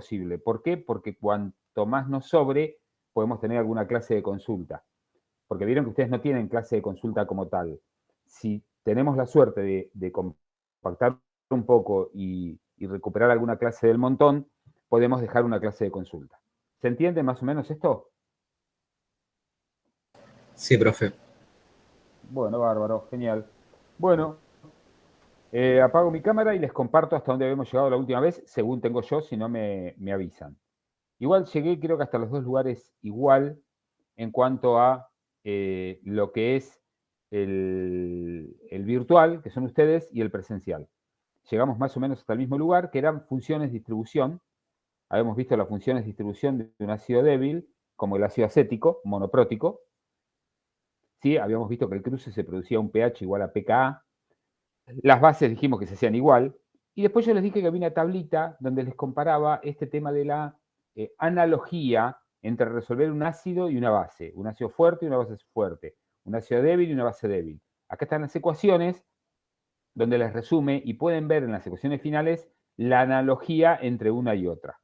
posible. ¿Por qué? Porque cuanto más nos sobre, podemos tener alguna clase de consulta. Porque vieron que ustedes no tienen clase de consulta como tal. Si tenemos la suerte de compactar un poco y recuperar alguna clase del montón, podemos dejar una clase de consulta. ¿Se entiende más o menos esto? Sí, profe. Bueno, bárbaro, genial. Bueno, apago mi cámara y les comparto hasta dónde habíamos llegado la última vez, según tengo yo, si no me avisan. Igual llegué, creo que hasta los dos lugares igual en cuanto a lo que es el virtual, que son ustedes, y el presencial. Llegamos más o menos hasta el mismo lugar, que eran funciones de distribución. Habíamos visto las funciones de distribución de un ácido débil, como el ácido acético, monoprótico. ¿Sí? Habíamos visto que el cruce se producía un pH igual a pKa. Las bases dijimos que se hacían igual. Y después yo les dije que había una tablita donde les comparaba este tema de la analogía entre resolver un ácido y una base. Un ácido fuerte y una base fuerte. Un ácido débil y una base débil. Acá están las ecuaciones donde les resume y pueden ver en las ecuaciones finales la analogía entre una y otra.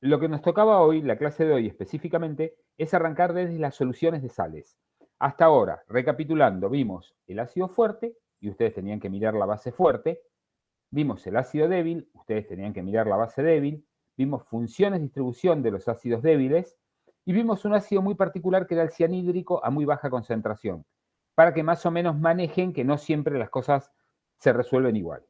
Lo que nos tocaba hoy, la clase de hoy específicamente, es arrancar desde las soluciones de sales. Hasta ahora, recapitulando, vimos el ácido fuerte y ustedes tenían que mirar la base fuerte. Vimos el ácido débil, ustedes tenían que mirar la base débil. Vimos funciones de distribución de los ácidos débiles. Y vimos un ácido muy particular que era el cianhídrico a muy baja concentración, para que más o menos manejen que no siempre las cosas se resuelven igual.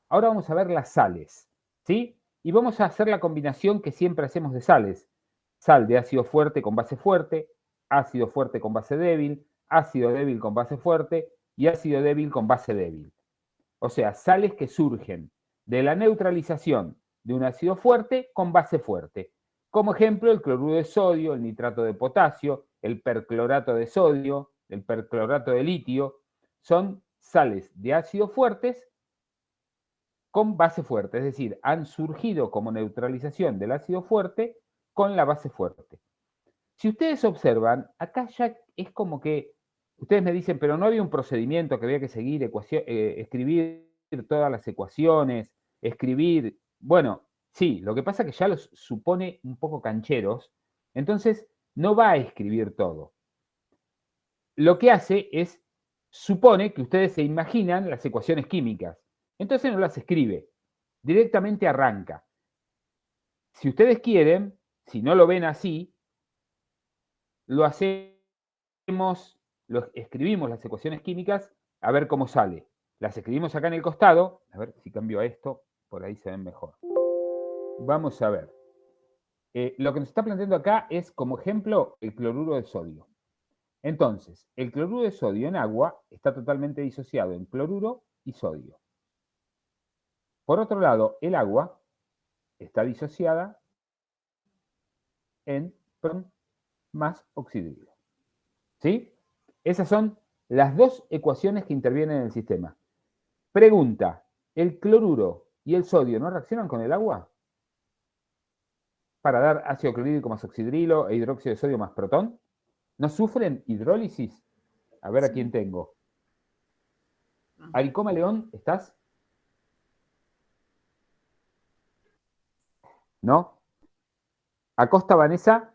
Ahora vamos a ver las sales, ¿sí? Y vamos a hacer la combinación que siempre hacemos de sales. Sal de ácido fuerte con base fuerte, ácido fuerte con base débil, ácido débil con base fuerte y ácido débil con base débil. O sea, sales que surgen de la neutralización de un ácido fuerte con base fuerte. Como ejemplo, el cloruro de sodio, el nitrato de potasio, el perclorato de sodio, el perclorato de litio, son sales de ácidos fuertes con base fuerte, es decir, han surgido como neutralización del ácido fuerte con la base fuerte. Si ustedes observan, acá ya es como que ustedes me dicen, pero no había un procedimiento que había que seguir, escribir todas las ecuaciones, escribir, bueno, sí, lo que pasa es que ya los supone un poco cancheros, entonces no va a escribir todo. Lo que hace es, supone que ustedes se imaginan las ecuaciones químicas, entonces no las escribe, directamente arranca. Si ustedes quieren, si no lo ven así, lo hacemos, escribimos las ecuaciones químicas a ver cómo sale. Las escribimos acá en el costado, a ver si cambio a esto, por ahí se ven mejor. Vamos a ver. Lo que nos está planteando acá es, como ejemplo, el cloruro de sodio. Entonces, el cloruro de sodio en agua está totalmente disociado en cloruro y sodio. Por otro lado, el agua está disociada en PROM más oxidrilo. ¿Sí? Esas son las dos ecuaciones que intervienen en el sistema. Pregunta, ¿el cloruro y el sodio no reaccionan con el agua para dar ácido clorhídrico más oxidrilo e hidróxido de sodio más protón? ¿No sufren hidrólisis? A ver a quién tengo. Aricoma León, ¿estás? ¿No? Acosta Vanessa.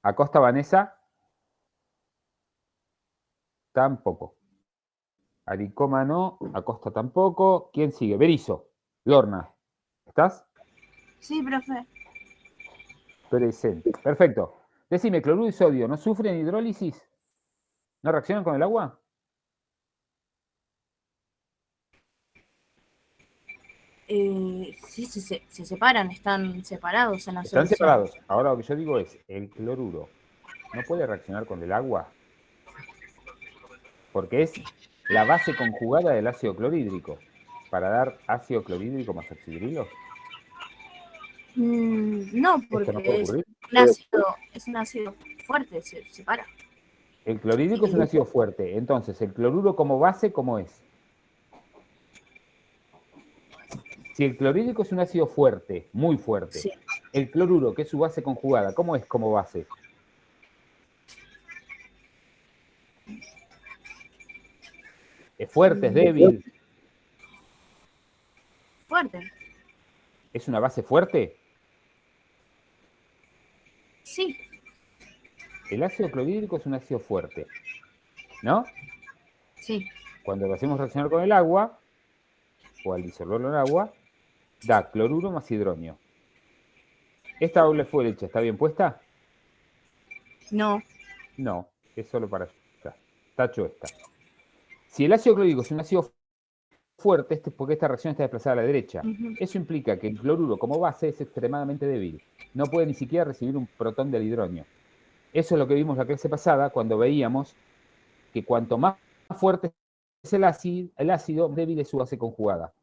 Acosta Vanessa. Tampoco. Aricoma no. Acosta tampoco. ¿Quién sigue? Berizo. Lorna. ¿Estás? Sí, profe. Presente. Perfecto. Decime, cloruro y sodio, ¿no sufren hidrólisis? ¿No reaccionan con el agua? Sí, se separan, están separados en la Están solución. separados. Ahora lo que yo digo es, el cloruro no puede reaccionar con el agua porque es la base conjugada del ácido clorhídrico para dar ácido clorhídrico más oxidrilo. No, ¿Esto no porque puede ocurrir? es un ácido fuerte, se separa. El clorhídrico es un ácido fuerte. Entonces, el cloruro como base, ¿cómo es? Si el clorhídrico es un ácido fuerte, muy fuerte, Sí. el cloruro, que es su base conjugada, ¿cómo es como base? ¿Es fuerte, es débil? Fuerte. ¿Es una base fuerte? Sí. El ácido clorhídrico es un ácido fuerte, ¿no? Sí. Cuando lo hacemos reaccionar con el agua, o al disolverlo en agua, da cloruro más hidronio. ¿Esta doble flecha está bien puesta? No. No, es solo para esta. Tacho esta. Si el ácido clorhídrico es un ácido fuerte, es porque esta reacción está desplazada a la derecha. Eso implica que el cloruro como base es extremadamente débil. No puede ni siquiera recibir un protón del hidronio. Eso es lo que vimos la clase pasada cuando veíamos que cuanto más fuerte es el ácido, débil es su base conjugada.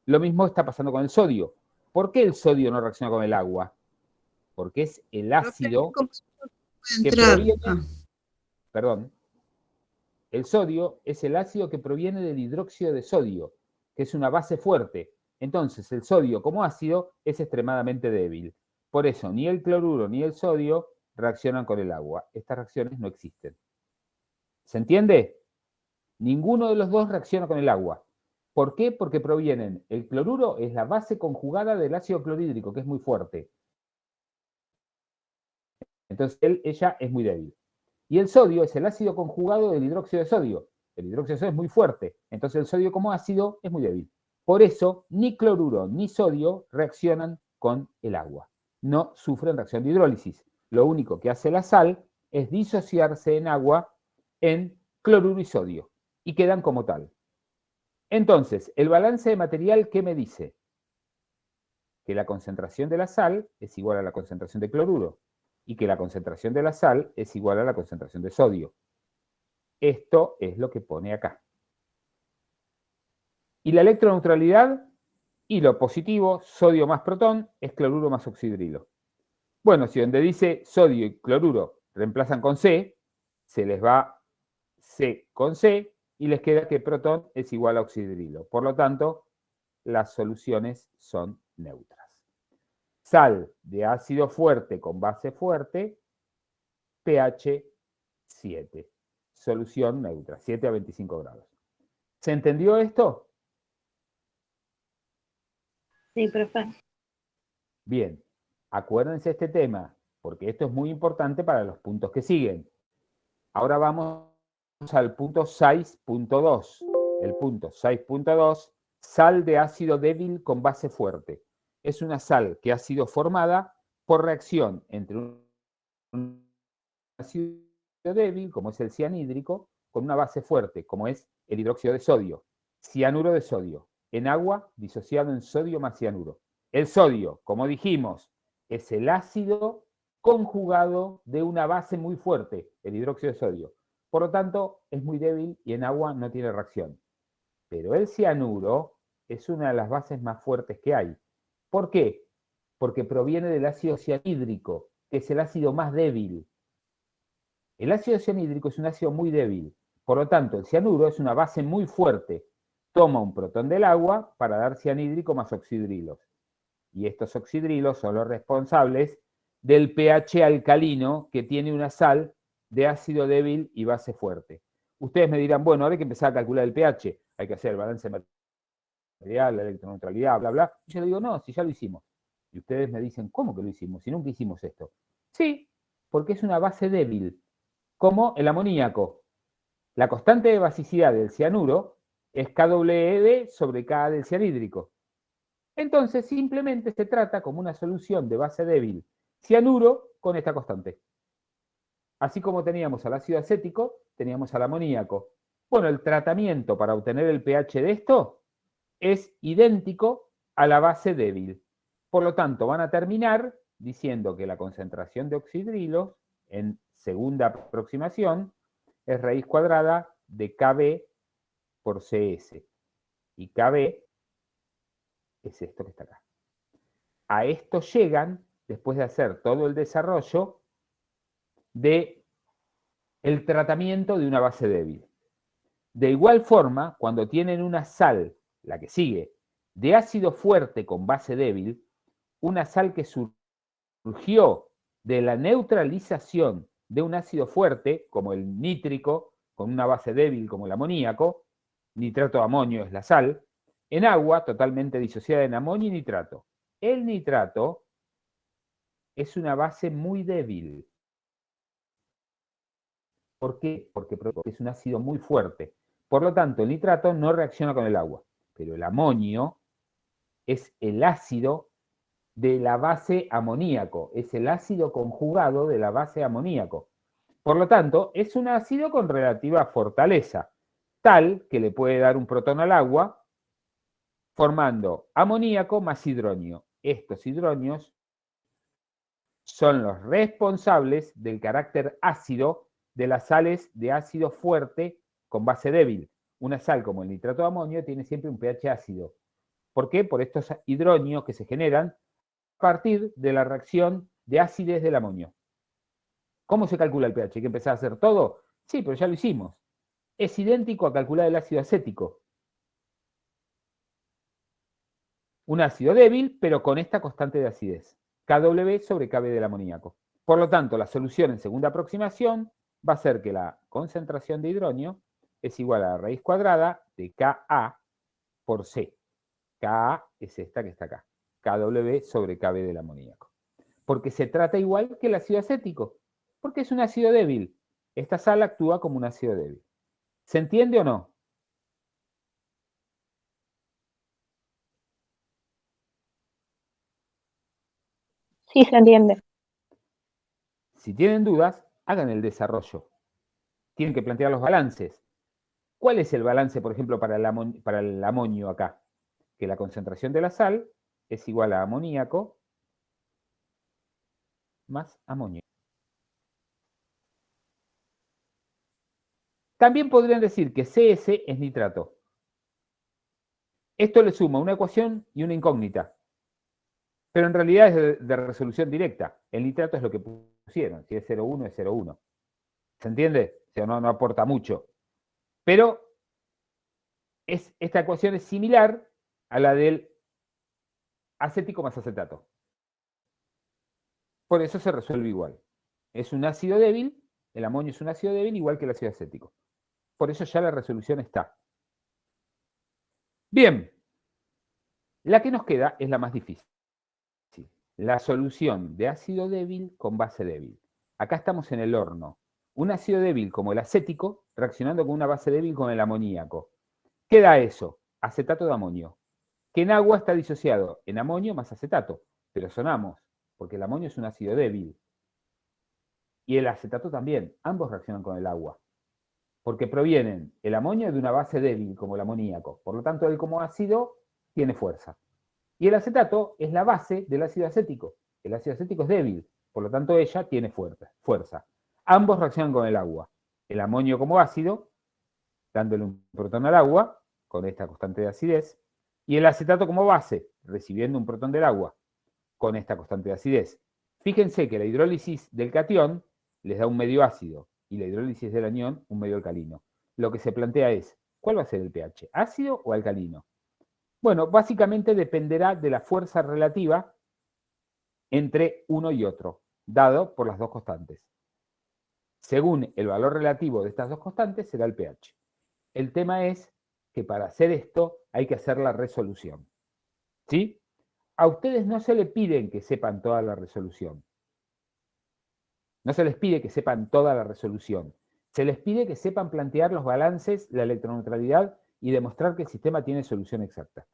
Lo mismo está pasando con el sodio. ¿Por qué el sodio no reacciona con el agua? Porque es el ácido que proviene, perdón, el sodio es el ácido que proviene del hidróxido de sodio, que es una base fuerte. Entonces, el sodio como ácido es extremadamente débil. Por eso, ni el cloruro ni el sodio reaccionan con el agua. Estas reacciones no existen. ¿Se entiende? Ninguno de los dos reacciona con el agua. ¿Por qué? Porque provienen, el cloruro es la base conjugada del ácido clorhídrico, que es muy fuerte. Entonces, ella es muy débil. Y el sodio es el ácido conjugado del hidróxido de sodio. El hidróxido de sodio es muy fuerte. Entonces, el sodio como ácido es muy débil. Por eso, ni cloruro ni sodio reaccionan con el agua. No sufren reacción de hidrólisis. Lo único que hace la sal es disociarse en agua en cloruro y sodio. Y quedan como tal. Entonces, el balance de material, ¿qué me dice? Que la concentración de la sal es igual a la concentración de cloruro y que la concentración de la sal es igual a la concentración de sodio. Esto es lo que pone acá. Y la electroneutralidad y lo positivo, sodio más protón, es cloruro más oxidrilo. Bueno, si donde dice sodio y cloruro reemplazan con C, se les va C con C y les queda que protón es igual a oxidrilo. Por lo tanto, las soluciones son neutras. Sal de ácido fuerte con base fuerte, pH 7. Solución neutra, 7 a 25 grados. ¿Se entendió esto? Sí, profe. Bien, acuérdense este tema, porque esto es muy importante para los puntos que siguen. Ahora vamos al punto 6.2. El punto 6.2, sal de ácido débil con base fuerte. Es una sal que ha sido formada por reacción entre un ácido débil, como es el cianhídrico, con una base fuerte, como es el hidróxido de sodio. Cianuro de sodio. En agua, disociado en sodio más cianuro. El sodio, como dijimos, es el ácido conjugado de una base muy fuerte, el hidróxido de sodio. Por lo tanto, es muy débil y en agua no tiene reacción. Pero el cianuro es una de las bases más fuertes que hay. ¿Por qué? Porque proviene del ácido cianhídrico, que es el ácido más débil. El ácido cianhídrico es un ácido muy débil. Por lo tanto, el cianuro es una base muy fuerte. Toma un protón del agua para dar cianhídrico más oxidrilos. Y estos oxidrilos son los responsables del pH alcalino que tiene una sal de ácido débil y base fuerte. Ustedes me dirán, bueno, ahora hay que empezar a calcular el pH, hay que hacer el balance material, la electroneutralidad, bla, bla. Y yo le digo, no, si ya lo hicimos. Y ustedes me dicen, ¿cómo que lo hicimos? Si nunca hicimos esto. Sí, porque es una base débil, como el amoníaco. La constante de basicidad del cianuro es KWD sobre K del cianhídrico. Entonces, simplemente se trata como una solución de base débil cianuro con esta constante. Así como teníamos al ácido acético, teníamos al amoníaco. Bueno, el tratamiento para obtener el pH de esto es idéntico a la base débil. Por lo tanto, van a terminar diciendo que la concentración de oxidrilos en segunda aproximación es raíz cuadrada de Kb por Cs. Y Kb es esto que está acá. A esto llegan después de hacer todo el desarrollo de el tratamiento de una base débil. De igual forma, cuando tienen una sal, la que sigue, de ácido fuerte con base débil, una sal que surgió de la neutralización de un ácido fuerte, como el nítrico, con una base débil como el amoníaco, nitrato de amonio es la sal, en agua totalmente disociada en amonio y nitrato. El nitrato es una base muy débil. ¿Por qué? Porque es un ácido muy fuerte. Por lo tanto, el nitrato no reacciona con el agua. Pero el amonio es el ácido de la base amoníaco, es el ácido conjugado de la base amoníaco. Por lo tanto, es un ácido con relativa fortaleza, tal que le puede dar un protón al agua formando amoníaco más hidronio. Estos hidronios son los responsables del carácter ácido de las sales de ácido fuerte con base débil. Una sal como el nitrato de amonio tiene siempre un pH ácido. ¿Por qué? Por estos hidronios que se generan a partir de la reacción de acidez del amonio. ¿Cómo se calcula el pH? ¿Hay que empezar a hacer todo? Sí, pero ya lo hicimos. Es idéntico a calcular el ácido acético. Un ácido débil, pero con esta constante de acidez. Kw sobre Kb del amoníaco. Por lo tanto, la solución en segunda aproximación va a ser que la concentración de hidronio es igual a la raíz cuadrada de Ka por C. Ka es esta que está acá. Kw sobre Kb del amoníaco. Porque se trata igual que el ácido acético, porque es un ácido débil. Esta sal actúa como un ácido débil. ¿Se entiende o no? Sí, se entiende. Si tienen dudas, hagan el desarrollo. Tienen que plantear los balances. ¿Cuál es el balance, por ejemplo, para el amonio acá? Que la concentración de la sal es igual a amoníaco más amonio. También podrían decir que CS es nitrato. Esto le suma una ecuación y una incógnita. Pero en realidad es de resolución directa. El nitrato es lo que pusieron. Si es 0,1 es 0,1. ¿Se entiende? O sea, no aporta mucho. Pero esta ecuación es similar a la del acético más acetato. Por eso se resuelve igual. Es un ácido débil, el amonio es un ácido débil igual que el ácido acético. Por eso ya la resolución está. Bien, la que nos queda es la más difícil. La solución de ácido débil con base débil. Acá estamos en el horno. Un ácido débil como el acético reaccionando con una base débil con el amoníaco. ¿Qué da eso? Acetato de amonio. Que en agua está disociado en amonio más acetato. Pero sonamos, porque el amonio es un ácido débil. Y el acetato también. Ambos reaccionan con el agua. Porque provienen el amonio de una base débil como el amoníaco. Por lo tanto, él como ácido tiene fuerza. Y el acetato es la base del ácido acético. El ácido acético es débil, por lo tanto ella tiene fuerza. Ambos reaccionan con el agua. El amonio como ácido, dándole un protón al agua, con esta constante de acidez, y el acetato como base, recibiendo un protón del agua, con esta constante de acidez. Fíjense que la hidrólisis del catión les da un medio ácido y la hidrólisis del anión un medio alcalino. Lo que se plantea es, ¿cuál va a ser el pH? ¿Ácido o alcalino? Bueno, básicamente dependerá de la fuerza relativa entre uno y otro, dado por las dos constantes. Según el valor relativo de estas dos constantes será el pH. El tema es que para hacer esto hay que hacer la resolución. ¿Sí? A ustedes no se les piden que sepan toda la resolución. No se les pide que sepan toda la resolución. Se les pide que sepan plantear los balances, la electroneutralidad y demostrar que el sistema tiene solución exacta.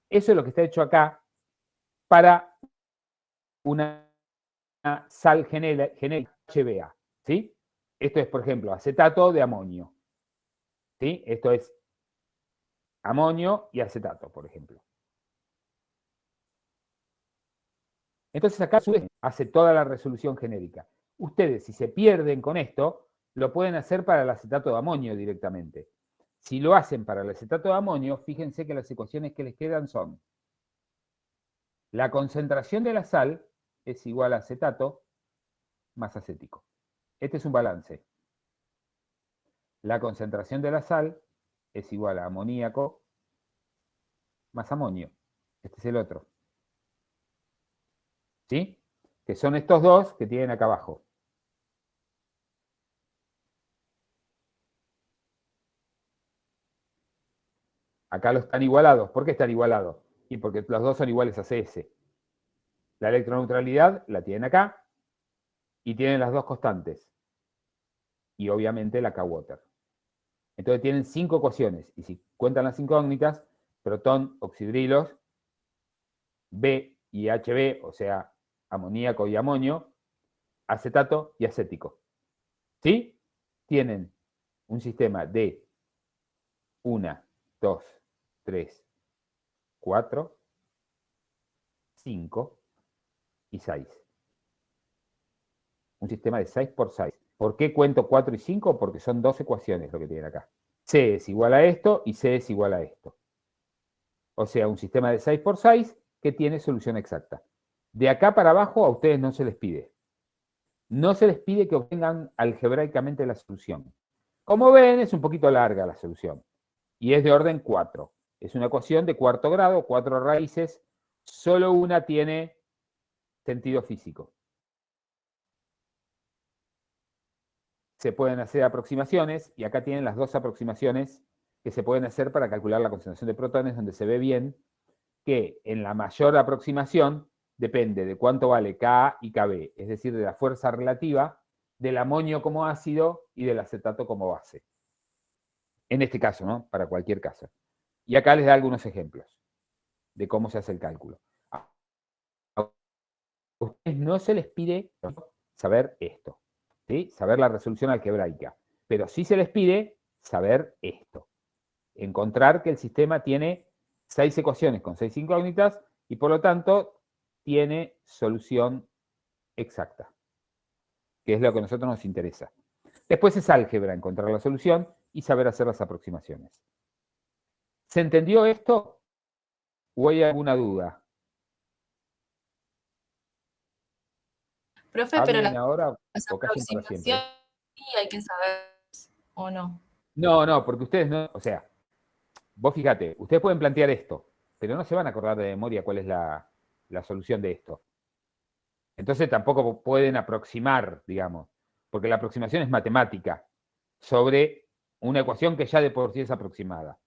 Eso es lo que está hecho acá para una sal genérica HBA. ¿Sí? Esto es, por ejemplo, acetato de amonio. ¿Sí? Esto es amonio y acetato, por ejemplo. Entonces acá hace toda la resolución genérica. Ustedes, si se pierden con esto, lo pueden hacer para el acetato de amonio directamente. Si lo hacen para el acetato de amonio, fíjense que las ecuaciones que les quedan son la concentración de la sal es igual a acetato más acético. Este es un balance. La concentración de la sal es igual a amoníaco más amonio. Este es el otro. ¿Sí? Que son estos dos que tienen acá abajo. Acá los están igualados. ¿Por qué están igualados? Y porque los dos son iguales a CS. La electroneutralidad la tienen acá y tienen las dos constantes. Y obviamente la K-Water. Entonces tienen 5 ecuaciones. Y si cuentan las incógnitas, protón, oxidrilos, B y HB, o sea, amoníaco y amonio, acetato y acético. ¿Sí? Tienen un sistema de 1, 2, 3, 4, 5 y 6. Un sistema de 6 por 6. ¿Por qué cuento 4 y 5? Porque son 2 ecuaciones lo que tienen acá. C es igual a esto y C es igual a esto. O sea, un sistema de 6 por 6 que tiene solución exacta. De acá para abajo a ustedes no se les pide. No se les pide que obtengan algebraicamente la solución. Como ven, es un poquito larga la solución. Y es de orden 4. Es una ecuación de cuarto grado, 4 raíces. Solo una tiene sentido físico. Se pueden hacer aproximaciones, y acá tienen las 2 aproximaciones que se pueden hacer para calcular la concentración de protones, donde se ve bien que en la mayor aproximación depende de cuánto vale Ka y Kb, es decir, de la fuerza relativa del amonio como ácido y del acetato como base. En este caso, ¿no? Para cualquier caso. Y acá les da algunos ejemplos de cómo se hace el cálculo. A ustedes no se les pide saber esto, ¿sí? Saber la resolución algebraica, pero sí se les pide saber esto. Encontrar que el sistema tiene 6 ecuaciones con 6 incógnitas y por lo tanto tiene solución exacta, que es lo que a nosotros nos interesa. Después es álgebra, encontrar la solución y saber hacer las aproximaciones. ¿Se entendió esto? ¿O hay alguna duda? Profe, pero Hablen ahora las o callen para siempre. aproximaciones sí hay que saber, ¿o no? No, porque ustedes no, o sea, vos fíjate, ustedes pueden plantear esto, pero no se van a acordar de memoria cuál es la solución de esto. Entonces tampoco pueden aproximar, digamos, porque la aproximación es matemática sobre una ecuación que ya de por sí es aproximada.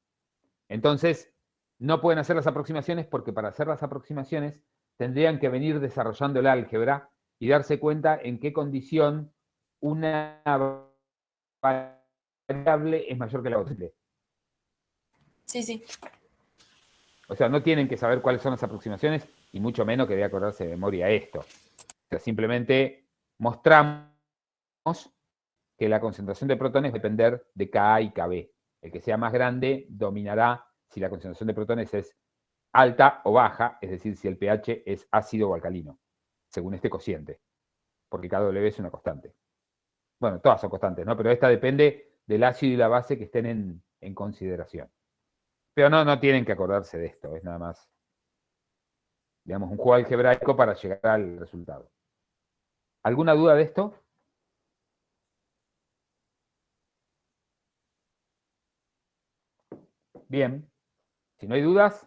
Entonces, no pueden hacer las aproximaciones porque para hacer las aproximaciones tendrían que venir desarrollando el álgebra y darse cuenta en qué condición una variable es mayor que la otra. Sí, sí. O sea, no tienen que saber cuáles son las aproximaciones y mucho menos que debe acordarse de memoria esto. O sea, simplemente mostramos que la concentración de protones va a depender de Ka y Kb. El que sea más grande dominará si la concentración de protones es alta o baja, es decir, si el pH es ácido o alcalino, según este cociente, porque Kw es una constante. Bueno, todas son constantes, ¿no? Pero esta depende del ácido y la base que estén en consideración. Pero no tienen que acordarse de esto, es nada más, digamos, un juego algebraico para llegar al resultado. ¿Alguna duda de esto? Bien, si no hay dudas,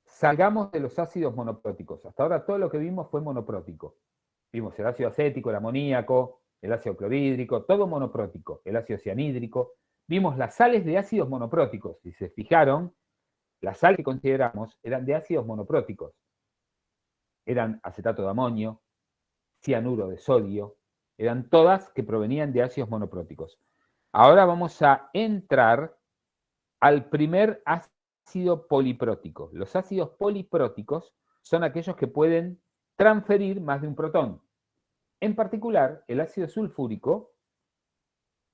salgamos de los ácidos monopróticos. Hasta ahora todo lo que vimos fue monoprótico. Vimos el ácido acético, el amoníaco, el ácido clorhídrico, todo monoprótico, el ácido cianhídrico. Vimos las sales de ácidos monopróticos. Si se fijaron, las sales que consideramos eran de ácidos monopróticos. Eran acetato de amonio, cianuro de sodio, eran todas que provenían de ácidos monopróticos. Ahora vamos a entrar al primer ácido poliprótico. Los ácidos polipróticos son aquellos que pueden transferir más de un protón. En particular, el ácido sulfúrico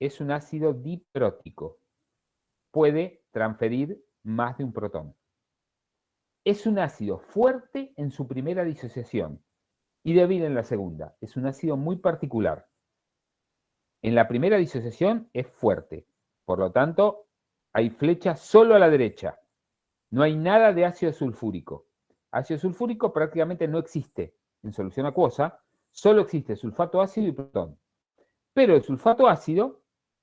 es un ácido diprótico. Puede transferir más de un protón. Es un ácido fuerte en su primera disociación y débil en la segunda. Es un ácido muy particular. En la primera disociación es fuerte. Por lo tanto, hay flecha solo a la derecha. No hay nada de ácido sulfúrico. Ácido sulfúrico prácticamente no existe en solución acuosa, solo existe sulfato ácido y protón. Pero el sulfato ácido,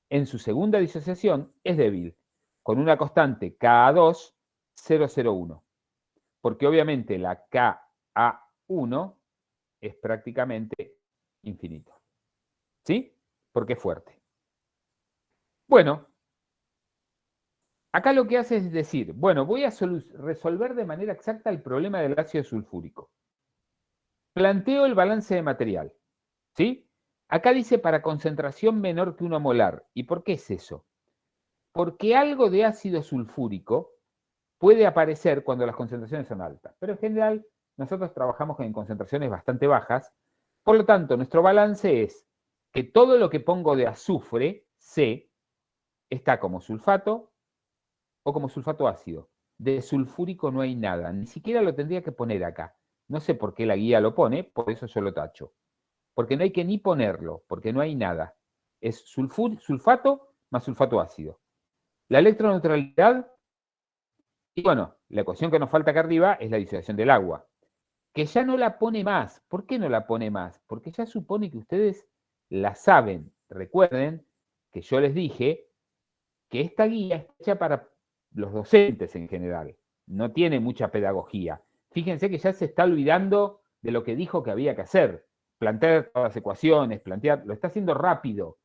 en su segunda disociación, es débil, con una constante Ka2,001. Porque obviamente la Ka1 es prácticamente infinito. ¿Sí? Porque es fuerte. Bueno, Acá lo que hace es decir, bueno, voy a resolver de manera exacta el problema del ácido sulfúrico. Planteo el balance de material, ¿sí? Acá dice para concentración menor que 1 molar. ¿Y por qué es eso? Porque algo de ácido sulfúrico puede aparecer cuando las concentraciones son altas, pero en general nosotros trabajamos en concentraciones bastante bajas, por lo tanto nuestro balance es que todo lo que pongo de azufre, C, está como sulfato o como sulfato ácido. De sulfúrico no hay nada, ni siquiera lo tendría que poner acá. No sé por qué la guía lo pone, por eso yo lo tacho. Porque no hay que ni ponerlo, porque no hay nada. Es sulfato más sulfato ácido. La electroneutralidad, y bueno, la ecuación que nos falta acá arriba es la disociación del agua, que ya no la pone más. ¿Por qué no la pone más? Porque ya supone que ustedes la saben. Recuerden que yo les dije que esta guía está hecha para los docentes en general. No tiene mucha pedagogía. Fíjense que ya se está olvidando de lo que dijo que había que hacer. Plantear todas las ecuaciones, lo está haciendo rápido,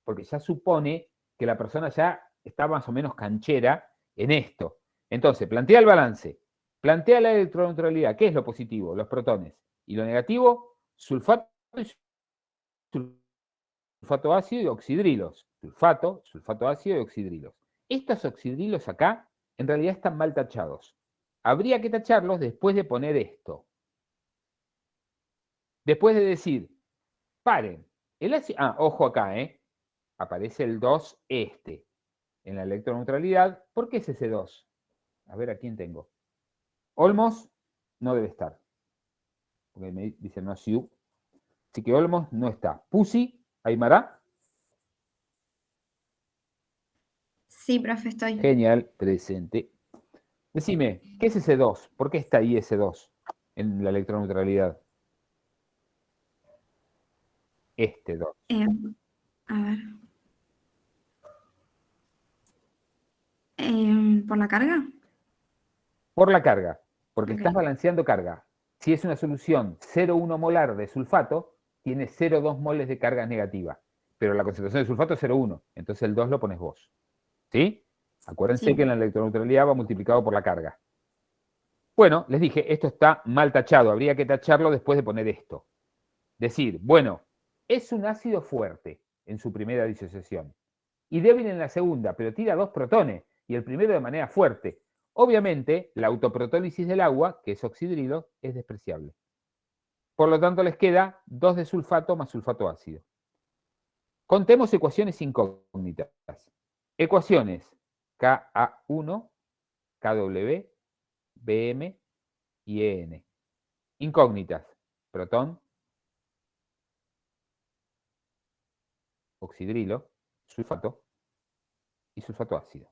porque ya supone que la persona ya está más o menos canchera en esto. Entonces, plantea el balance, plantea la electroneutralidad. ¿Qué es lo positivo? Los protones. Y lo negativo, sulfato ácido y oxidrilos. Sulfato ácido y oxidrilos. Estos oxidrilos acá en realidad están mal tachados. Habría que tacharlos después de poner esto. Después de decir, paren, el ácido, ojo acá, aparece el 2 en la electroneutralidad. ¿Por qué es ese 2? A ver, ¿a quién tengo? Olmos no debe estar. Porque me dice no siu. Así que Olmos no está. Pusi, Aymara. Sí, profe, estoy. Genial, presente. Decime, ¿qué es ese 2? ¿Por qué está ahí ese 2 en la electroneutralidad? Este 2. A ver. ¿Por la carga? Por la carga, porque Ok. estás balanceando carga. Si es una solución 0,1 molar de sulfato, tiene 0,2 moles de carga negativa. Pero la concentración de sulfato es 0,1, entonces el 2 lo pones vos. ¿Sí? Acuérdense Sí. que en la electroneutralidad va multiplicado por la carga. Bueno, les dije, esto está mal tachado, habría que tacharlo después de poner esto. Decir, bueno, es un ácido fuerte en su primera disociación y débil en la segunda, pero tira 2 protones y el primero de manera fuerte. Obviamente, la autoprotólisis del agua, que es oxidrilo, es despreciable. Por lo tanto, les queda 2 de sulfato más sulfato ácido. Contemos ecuaciones incógnitas. Ecuaciones Ka1, Kw, Bm y En. Incógnitas. Protón, oxidrilo, sulfato y sulfato ácido.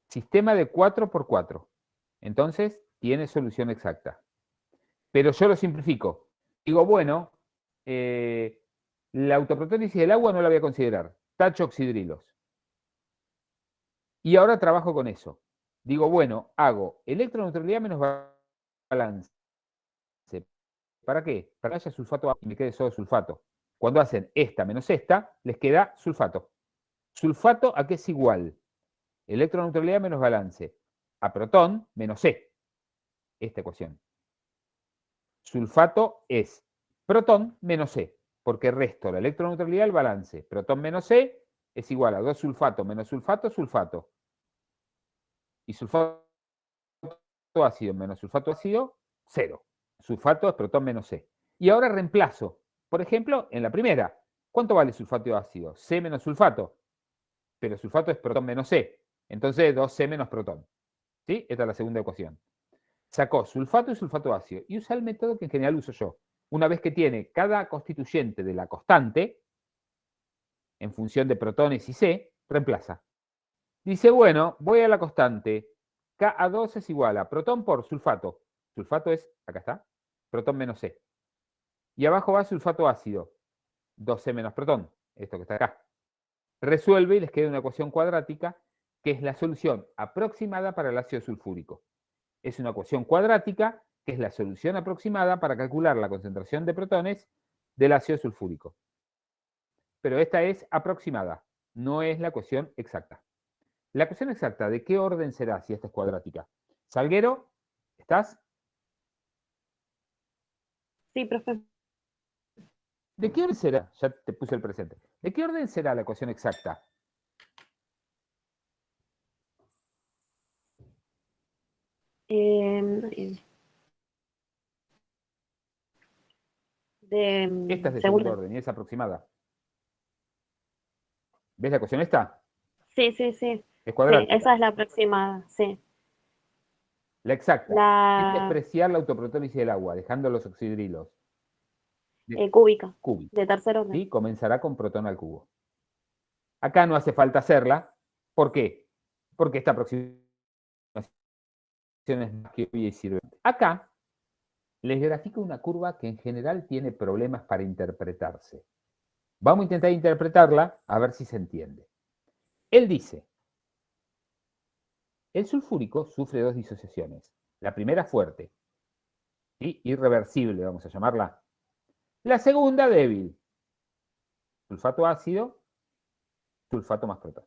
Sistema de 4×4. Entonces, tiene solución exacta. Pero yo lo simplifico. Digo, bueno, la autoprotólisis del agua no la voy a considerar. Tacho oxidrilos. Y ahora trabajo con eso. Digo, bueno, hago electroneutralidad menos balance. ¿Para qué? Para que haya sulfato y me quede solo sulfato. Cuando hacen esta menos esta, les queda sulfato. ¿Sulfato a qué es igual? Electroneutralidad menos balance. A protón menos C. Esta ecuación. Sulfato es protón menos C, porque resto la electroneutralidad al balance. Protón menos C es igual a 2 sulfato menos sulfato, sulfato. Y sulfato ácido menos sulfato ácido, 0. Sulfato es protón menos C. Y ahora reemplazo. Por ejemplo, en la primera, ¿cuánto vale sulfato ácido? C menos sulfato. Pero sulfato es protón menos C. Entonces 2C menos protón. ¿Sí? Esta es la segunda ecuación. Sacó sulfato y sulfato ácido y usa el método que en general uso yo. Una vez que tiene cada constituyente de la constante, en función de protones y C, reemplaza. Dice, bueno, voy a la constante. Ka2 es igual a protón por sulfato. Sulfato es, acá está, protón menos C. Y abajo va sulfato ácido. 2C menos protón, esto que está acá. Resuelve y les queda una ecuación cuadrática que es la solución aproximada para el ácido sulfúrico. Es una ecuación cuadrática que es la solución aproximada para calcular la concentración de protones del ácido sulfúrico. Pero esta es aproximada, no es la ecuación exacta. La ecuación exacta, ¿de qué orden será si esta es cuadrática? Salguero, ¿estás? Sí, profe. ¿De qué orden será? Ya te puse el presente. ¿De qué orden será la ecuación exacta? Esta es de segundo Segunda. orden y es aproximada. ¿Ves la ecuación esta? Sí, sí, sí. Es Sí, cuadrática. esa es la aproximada, sí. La exacta. Es La despreciar la autoprotólisis del agua, dejando los oxidrilos. cúbica, Cúbica. de tercer orden. ¿Sí? Comenzará con protón al cubo. Acá no hace falta hacerla. ¿Por qué? Porque esta aproximación es más que obvia y sirve. Acá les grafico una curva que en general tiene problemas para interpretarse. Vamos a intentar interpretarla a ver si se entiende. Él dice, el sulfúrico sufre dos disociaciones. La primera fuerte, ¿sí? Irreversible, vamos a llamarla. La segunda débil. Sulfato ácido, sulfato más protón.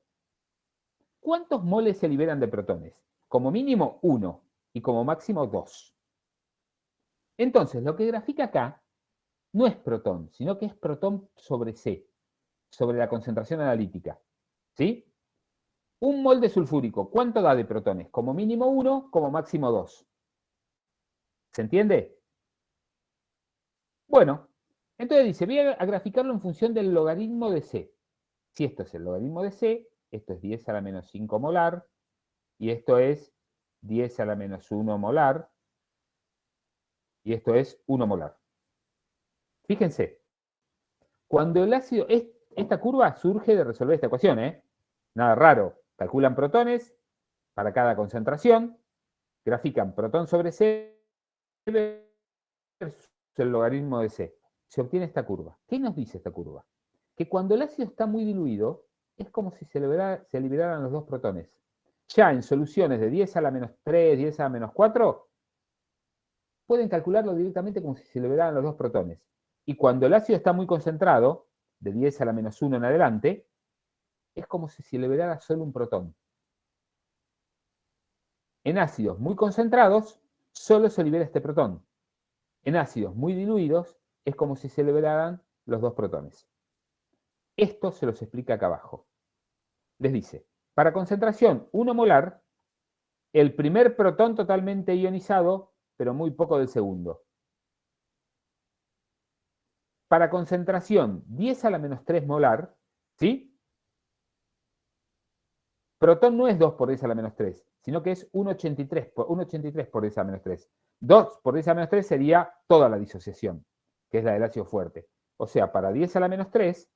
¿Cuántos moles se liberan de protones? Como mínimo 1 y como máximo 2. Entonces, lo que grafica acá no es protón, sino que es protón sobre C, sobre la concentración analítica. ¿Sí? Un mol de sulfúrico, ¿cuánto da de protones? Como mínimo 1, como máximo 2. ¿Se entiende? Bueno, entonces dice, voy a graficarlo en función del logaritmo de C. Si esto es el logaritmo de C, esto es 10 a la menos 5 molar, y esto es 10 a la menos 1 molar, y esto es 1 molar. Fíjense, cuando el ácido, esta curva surge de resolver esta ecuación, ¿eh? Nada raro, calculan protones para cada concentración, grafican protón sobre C versus el logaritmo de C. Se obtiene esta curva. ¿Qué nos dice esta curva? Que cuando el ácido está muy diluido, es como si se liberaran los dos protones. Ya en soluciones de 10 a la menos 3, 10 a la menos 4, pueden calcularlo directamente como si se liberaran los dos protones. Y cuando el ácido está muy concentrado, de 10 a la menos 1 en adelante, es como si se liberara solo un protón. En ácidos muy concentrados, solo se libera este protón. En ácidos muy diluidos, es como si se liberaran los dos protones. Esto se los explica acá abajo. Les dice, para concentración 1 molar, el primer protón totalmente ionizado, pero muy poco del segundo. Para concentración 10 a la menos 3 molar, ¿sí? Protón no es 2 por 10 a la menos 3, sino que es 1,83 por 10 a la menos 3. 2 por 10 a la menos 3 sería toda la disociación, que es la del ácido fuerte. O sea, para 10 a la menos 3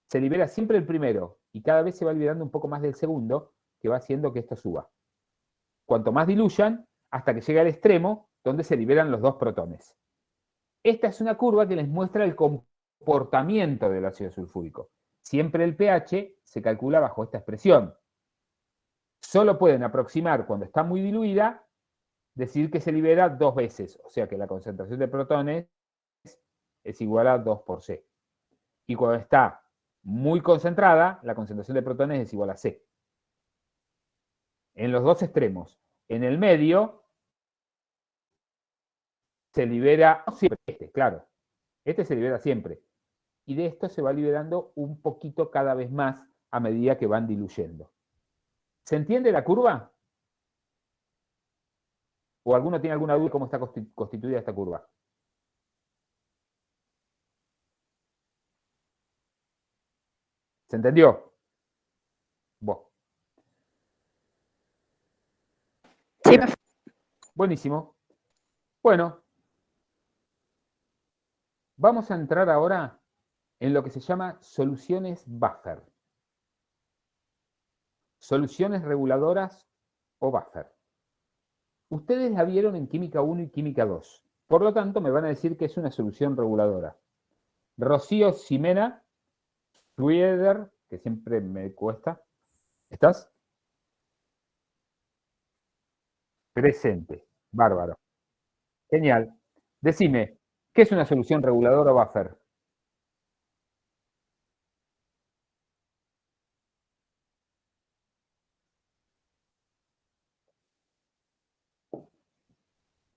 se libera siempre el primero y cada vez se va liberando un poco más del segundo, que va haciendo que esto suba. Cuanto más diluyan, hasta que llega al extremo, donde se liberan los dos protones. Esta es una curva que les muestra el comportamiento del ácido sulfúrico. Siempre el pH se calcula bajo esta expresión. Solo pueden aproximar cuando está muy diluida, decir que se libera 2 veces, o sea que la concentración de protones es igual a 2 por C. Y cuando está muy concentrada, la concentración de protones es igual a C. En los dos extremos. En el medio se libera siempre este, claro. Este se libera siempre. Y de esto se va liberando un poquito cada vez más a medida que van diluyendo. ¿Se entiende la curva? ¿O alguno tiene alguna duda de cómo está constituida esta curva? ¿Se entendió? Bueno. Sí, Bien. Buenísimo. Bueno, vamos a entrar ahora en lo que se llama soluciones buffer. Soluciones reguladoras o buffer. Ustedes la vieron en Química 1 y Química 2. Por lo tanto, me van a decir que es una solución reguladora. Rocío Ximena, Schroeder, que siempre me cuesta. ¿Estás? Presente. Bárbaro. Genial. Decime, ¿qué es una solución reguladora o buffer?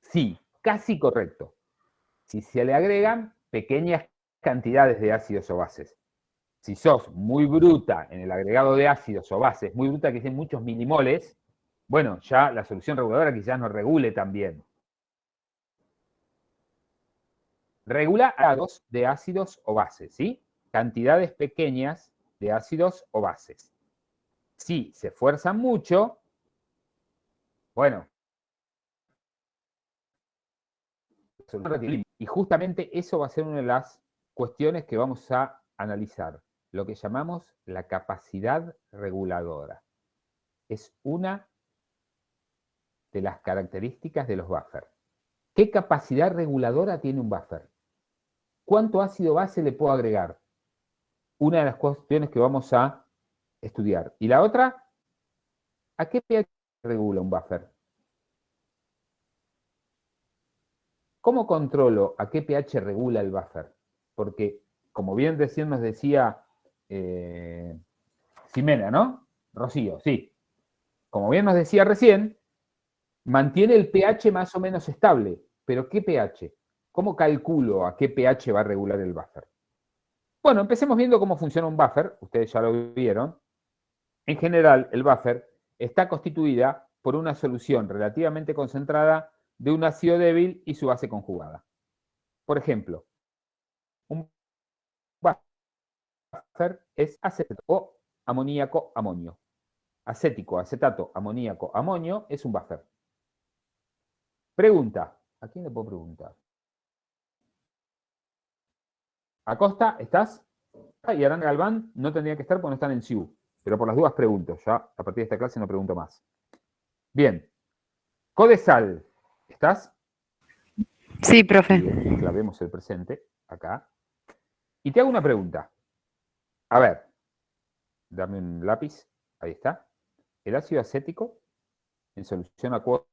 Sí, casi correcto. Si se le agregan pequeñas cantidades de ácidos o bases. Si sos muy bruta en el agregado de ácidos o bases, muy bruta que dicen muchos milimoles, bueno, ya la solución reguladora quizás no regule tan bien. Regula grados de ácidos o bases, ¿sí? Cantidades pequeñas de ácidos o bases. Si se esfuerzan mucho, bueno, y justamente eso va a ser una de las cuestiones que vamos a analizar, lo que llamamos la capacidad reguladora. Es una de las características de los buffers. ¿Qué capacidad reguladora tiene un buffer? ¿Cuánto ácido base le puedo agregar? Una de las cuestiones que vamos a estudiar. Y la otra, ¿a qué pH regula un buffer? ¿Cómo controlo a qué pH regula el buffer? Porque, como bien recién nos decía Ximena, ¿no? Rocío, sí. Como bien nos decía recién, mantiene el pH más o menos estable. ¿Pero qué pH? ¿Cómo calculo a qué pH va a regular el buffer? Bueno, empecemos viendo cómo funciona un buffer. Ustedes ya lo vieron. En general, el buffer está constituida por una solución relativamente concentrada de un ácido débil y su base conjugada. Por ejemplo, un buffer es acetato o amoníaco, amonio. Acético, acetato, amoníaco, amonio es un buffer. Pregunta. ¿A quién le puedo preguntar? Acosta, ¿estás? Y Arana Galván no tendría que estar porque no están en CIU. Pero por las dudas pregunto. Ya a partir de esta clase no pregunto más. Bien. Codesal, ¿estás? Sí, profe. Bien, clavemos el presente acá. Y te hago una pregunta. A ver, dame un lápiz. Ahí está. El ácido acético en solución acuosa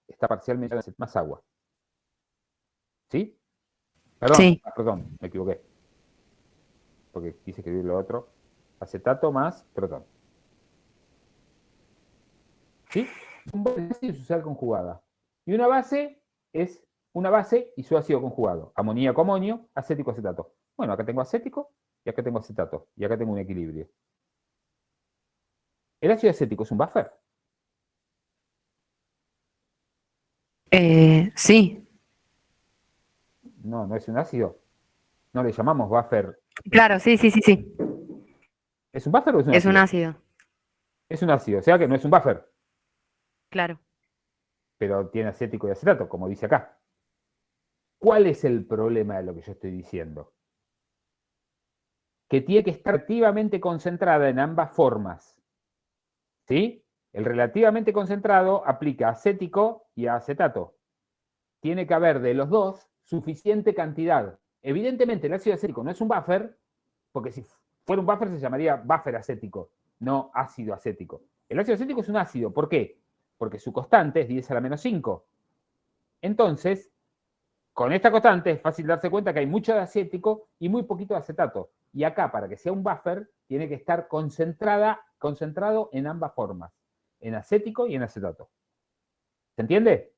está parcialmente en más agua. ¿Sí? Perdón, Sí. perdón, me equivoqué. Porque quise escribir lo otro. Acetato más protón. ¿Sí? Un base y su sal conjugada. Y una base es una base y su ácido conjugado. Amoníaco, amonio, acético, acetato. Bueno, acá tengo acético y acá tengo acetato. Y acá tengo un equilibrio. ¿El ácido acético es un buffer? Sí, No, no es un ácido. No le llamamos buffer. claro, sí. ¿Es un buffer o es un Es un ácido? ácido, Es un ácido, o sea que no es un buffer, claro. pero tiene acético y acetato, como dice acá. ¿Cuál es el problema de lo que yo estoy diciendo? Que tiene que estar activamente concentrada en ambas formas. ¿Sí? El relativamente concentrado aplica acético y a acetato. Tiene que haber de los dos suficiente cantidad. Evidentemente el ácido acético no es un buffer, porque si fuera un buffer se llamaría buffer acético, no ácido acético. El ácido acético es un ácido. ¿Por qué? Porque su constante es 10 a la menos 5. Entonces, con esta constante es fácil darse cuenta que hay mucho de acético y muy poquito de acetato. Y acá, para que sea un buffer, tiene que estar concentrado en ambas formas, en acético y en acetato. ¿Se entiende?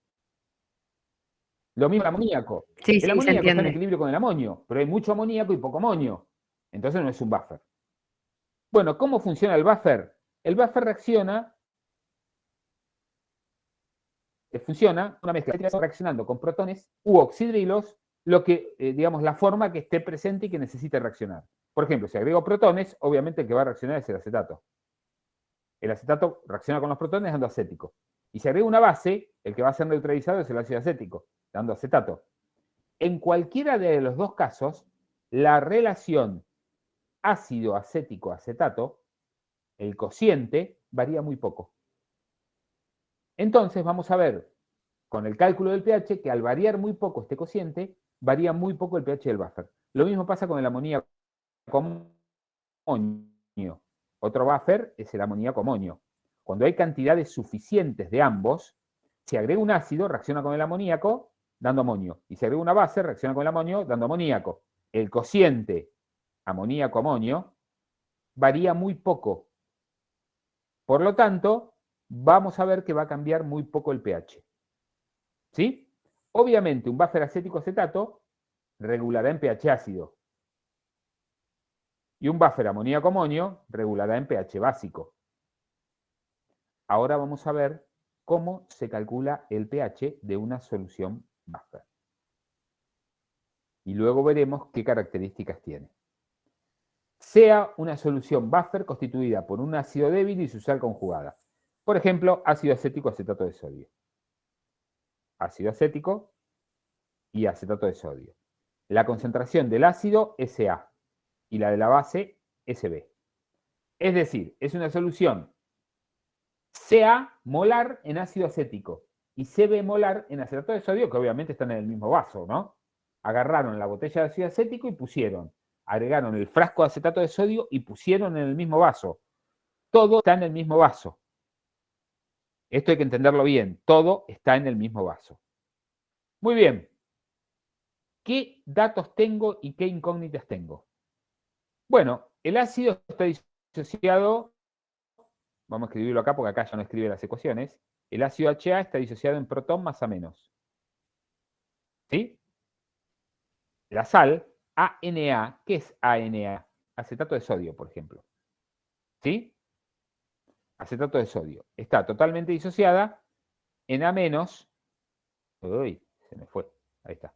Lo mismo el amoníaco. Sí, El sí, se amoníaco está en entiende. equilibrio con el amonio, pero hay mucho amoníaco y poco amonio. Entonces no es un buffer. Bueno, ¿cómo funciona el buffer? El buffer funciona una mezcla reaccionando con protones u oxidrilos, lo que, digamos, la forma que esté presente y que necesite reaccionar. Por ejemplo, si agrego protones, obviamente el que va a reaccionar es el acetato. El acetato reacciona con los protones dando acético. Y si agrego una base, el que va a ser neutralizado es el ácido acético, dando acetato. En cualquiera de los dos casos, la relación ácido acético-acetato, el cociente, varía muy poco. Entonces vamos a ver con el cálculo del pH que al variar muy poco este cociente, varía muy poco el pH del buffer. Lo mismo pasa con el amoníaco amonio. Otro buffer es el amoníaco amonio. Cuando hay cantidades suficientes de ambos, si agrego un ácido, reacciona con el amoníaco dando amonio. Y si agrego una base, reacciona con el amonio dando amoníaco. El cociente amoníaco-amonio varía muy poco. Por lo tanto, vamos a ver que va a cambiar muy poco el pH. ¿Sí? Obviamente, un buffer acético-acetato regulará en pH ácido. Y un buffer amoníaco-amonio regulará en pH básico. Ahora vamos a ver cómo se calcula el pH de una solución buffer. Y luego veremos qué características tiene. Sea una solución buffer constituida por un ácido débil y su sal conjugada. Por ejemplo, ácido acético acetato de sodio. Ácido acético y acetato de sodio. La concentración del ácido SA y la de la base SB. Es decir, es una solución Ca molar en ácido acético y Cb molar en acetato de sodio, que obviamente están en el mismo vaso, ¿no? Agarraron la botella de ácido acético y pusieron, agregaron el frasco de acetato de sodio y pusieron en el mismo vaso. Todo está en el mismo vaso. Esto hay que entenderlo bien, todo está en el mismo vaso. Muy bien. ¿Qué datos tengo y qué incógnitas tengo? Bueno, el ácido está disociado, vamos a escribirlo acá porque acá ya no escribe las ecuaciones. El ácido HA está disociado en protón más A menos. ¿Sí? La sal, ANA, ¿qué es ANA? Acetato de sodio, por ejemplo. ¿Sí? Acetato de sodio. Está totalmente disociada en A menos. Uy, se me fue. Ahí está.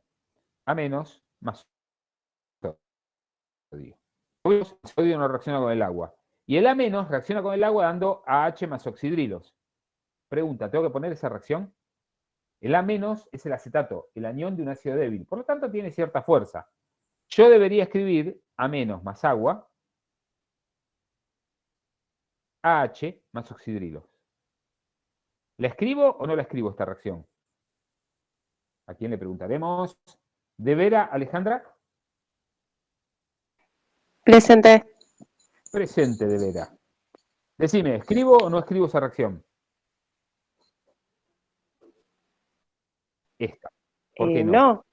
A menos más sodio. El sodio no reacciona con el agua. Y el A menos reacciona con el agua dando AH más oxidrilos. Pregunta, ¿tengo que poner esa reacción? El A menos es el acetato, el anión de un ácido débil. Por lo tanto, tiene cierta fuerza. Yo debería escribir A menos más agua, AH más oxidrilos. ¿La escribo o no la escribo esta reacción? ¿A quién le preguntaremos? ¿De Vera, Alejandra? Presente. Presente, De Vera. Decime, ¿escribo o no escribo esa reacción? Esta. ¿Por qué no? No.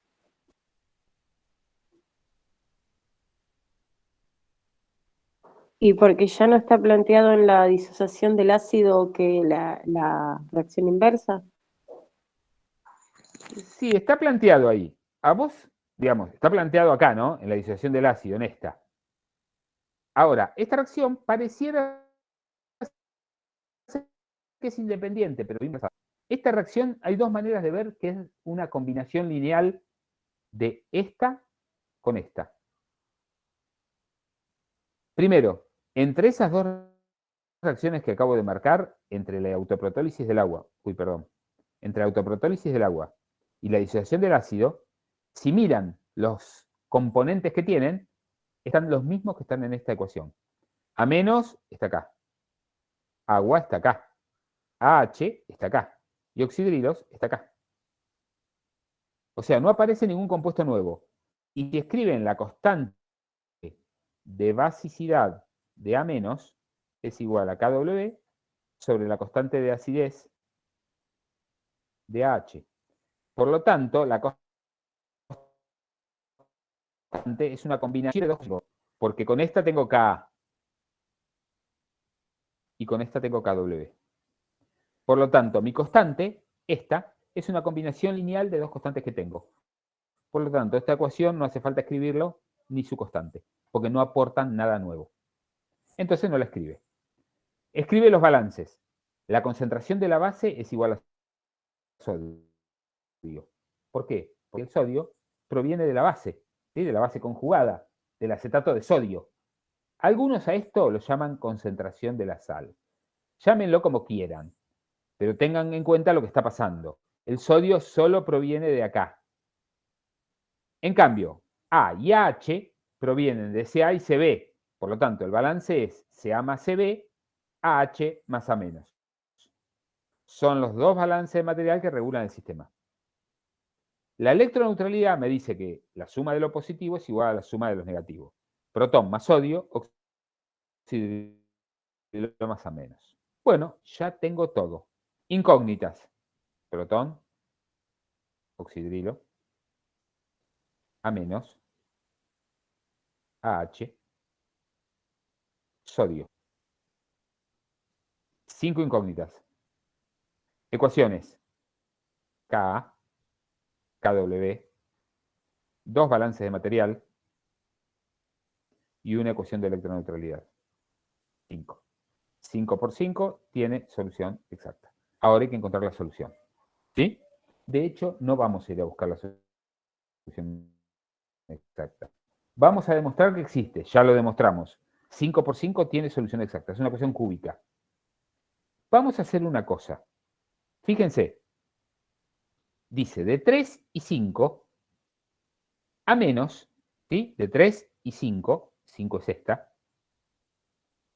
Y porque ya no está planteado en la disociación del ácido que la reacción inversa. Sí, está planteado ahí. A vos, digamos, está planteado acá, ¿no? En la disociación del ácido, en esta. Ahora, esta reacción pareciera que es independiente, pero inversa. Esta reacción hay dos maneras de ver que es una combinación lineal de esta con esta. Primero, entre esas dos reacciones que acabo de marcar, entre la autoprotólisis del agua, entre la autoprotólisis del agua y la disociación del ácido, si miran los componentes que tienen, están los mismos que están en esta ecuación. A menos está acá. Agua está acá. AH está acá. Y oxidrilos está acá. O sea, no aparece ningún compuesto nuevo. Y si escriben la constante de basicidad de A menos, es igual a KW sobre la constante de acidez de AH. Por lo tanto, la constante es una combinación de dos cosas, porque con esta tengo Ka y con esta tengo KW. Por lo tanto, mi constante, esta, es una combinación lineal de dos constantes que tengo. Por lo tanto, esta ecuación no hace falta escribirlo ni su constante, porque no aportan nada nuevo. Entonces no la escribe. Escribe los balances. La concentración de la base es igual a sodio. ¿Por qué? Porque el sodio proviene de la base, ¿sí? De la base conjugada, del acetato de sodio. Algunos a esto lo llaman concentración de la sal. Llámenlo como quieran, pero tengan en cuenta lo que está pasando. El sodio solo proviene de acá. En cambio, A y AH provienen de Ca y Cb. Por lo tanto, el balance es Ca más Cb, AH más A menos. Son los dos balances de material que regulan el sistema. La electroneutralidad me dice que la suma de lo positivo es igual a la suma de los negativos. Protón más sodio, oxidrilo más A menos. Bueno, ya tengo todo. Incógnitas. Protón, oxidrilo, A menos, AH, sodio. 5 incógnitas. Ecuaciones. Ka, KW, dos balances de material y una ecuación de electroneutralidad. 5. 5 por 5 tiene solución exacta. Ahora hay que encontrar la solución. ¿Sí? De hecho, no vamos a ir a buscar la solución exacta. Vamos a demostrar que existe. Ya lo demostramos. 5 por 5 tiene solución exacta. Es una ecuación cúbica. Vamos a hacer una cosa. Fíjense. Dice de 3 y 5 a menos, ¿sí? De 3 y 5, 5 es esta,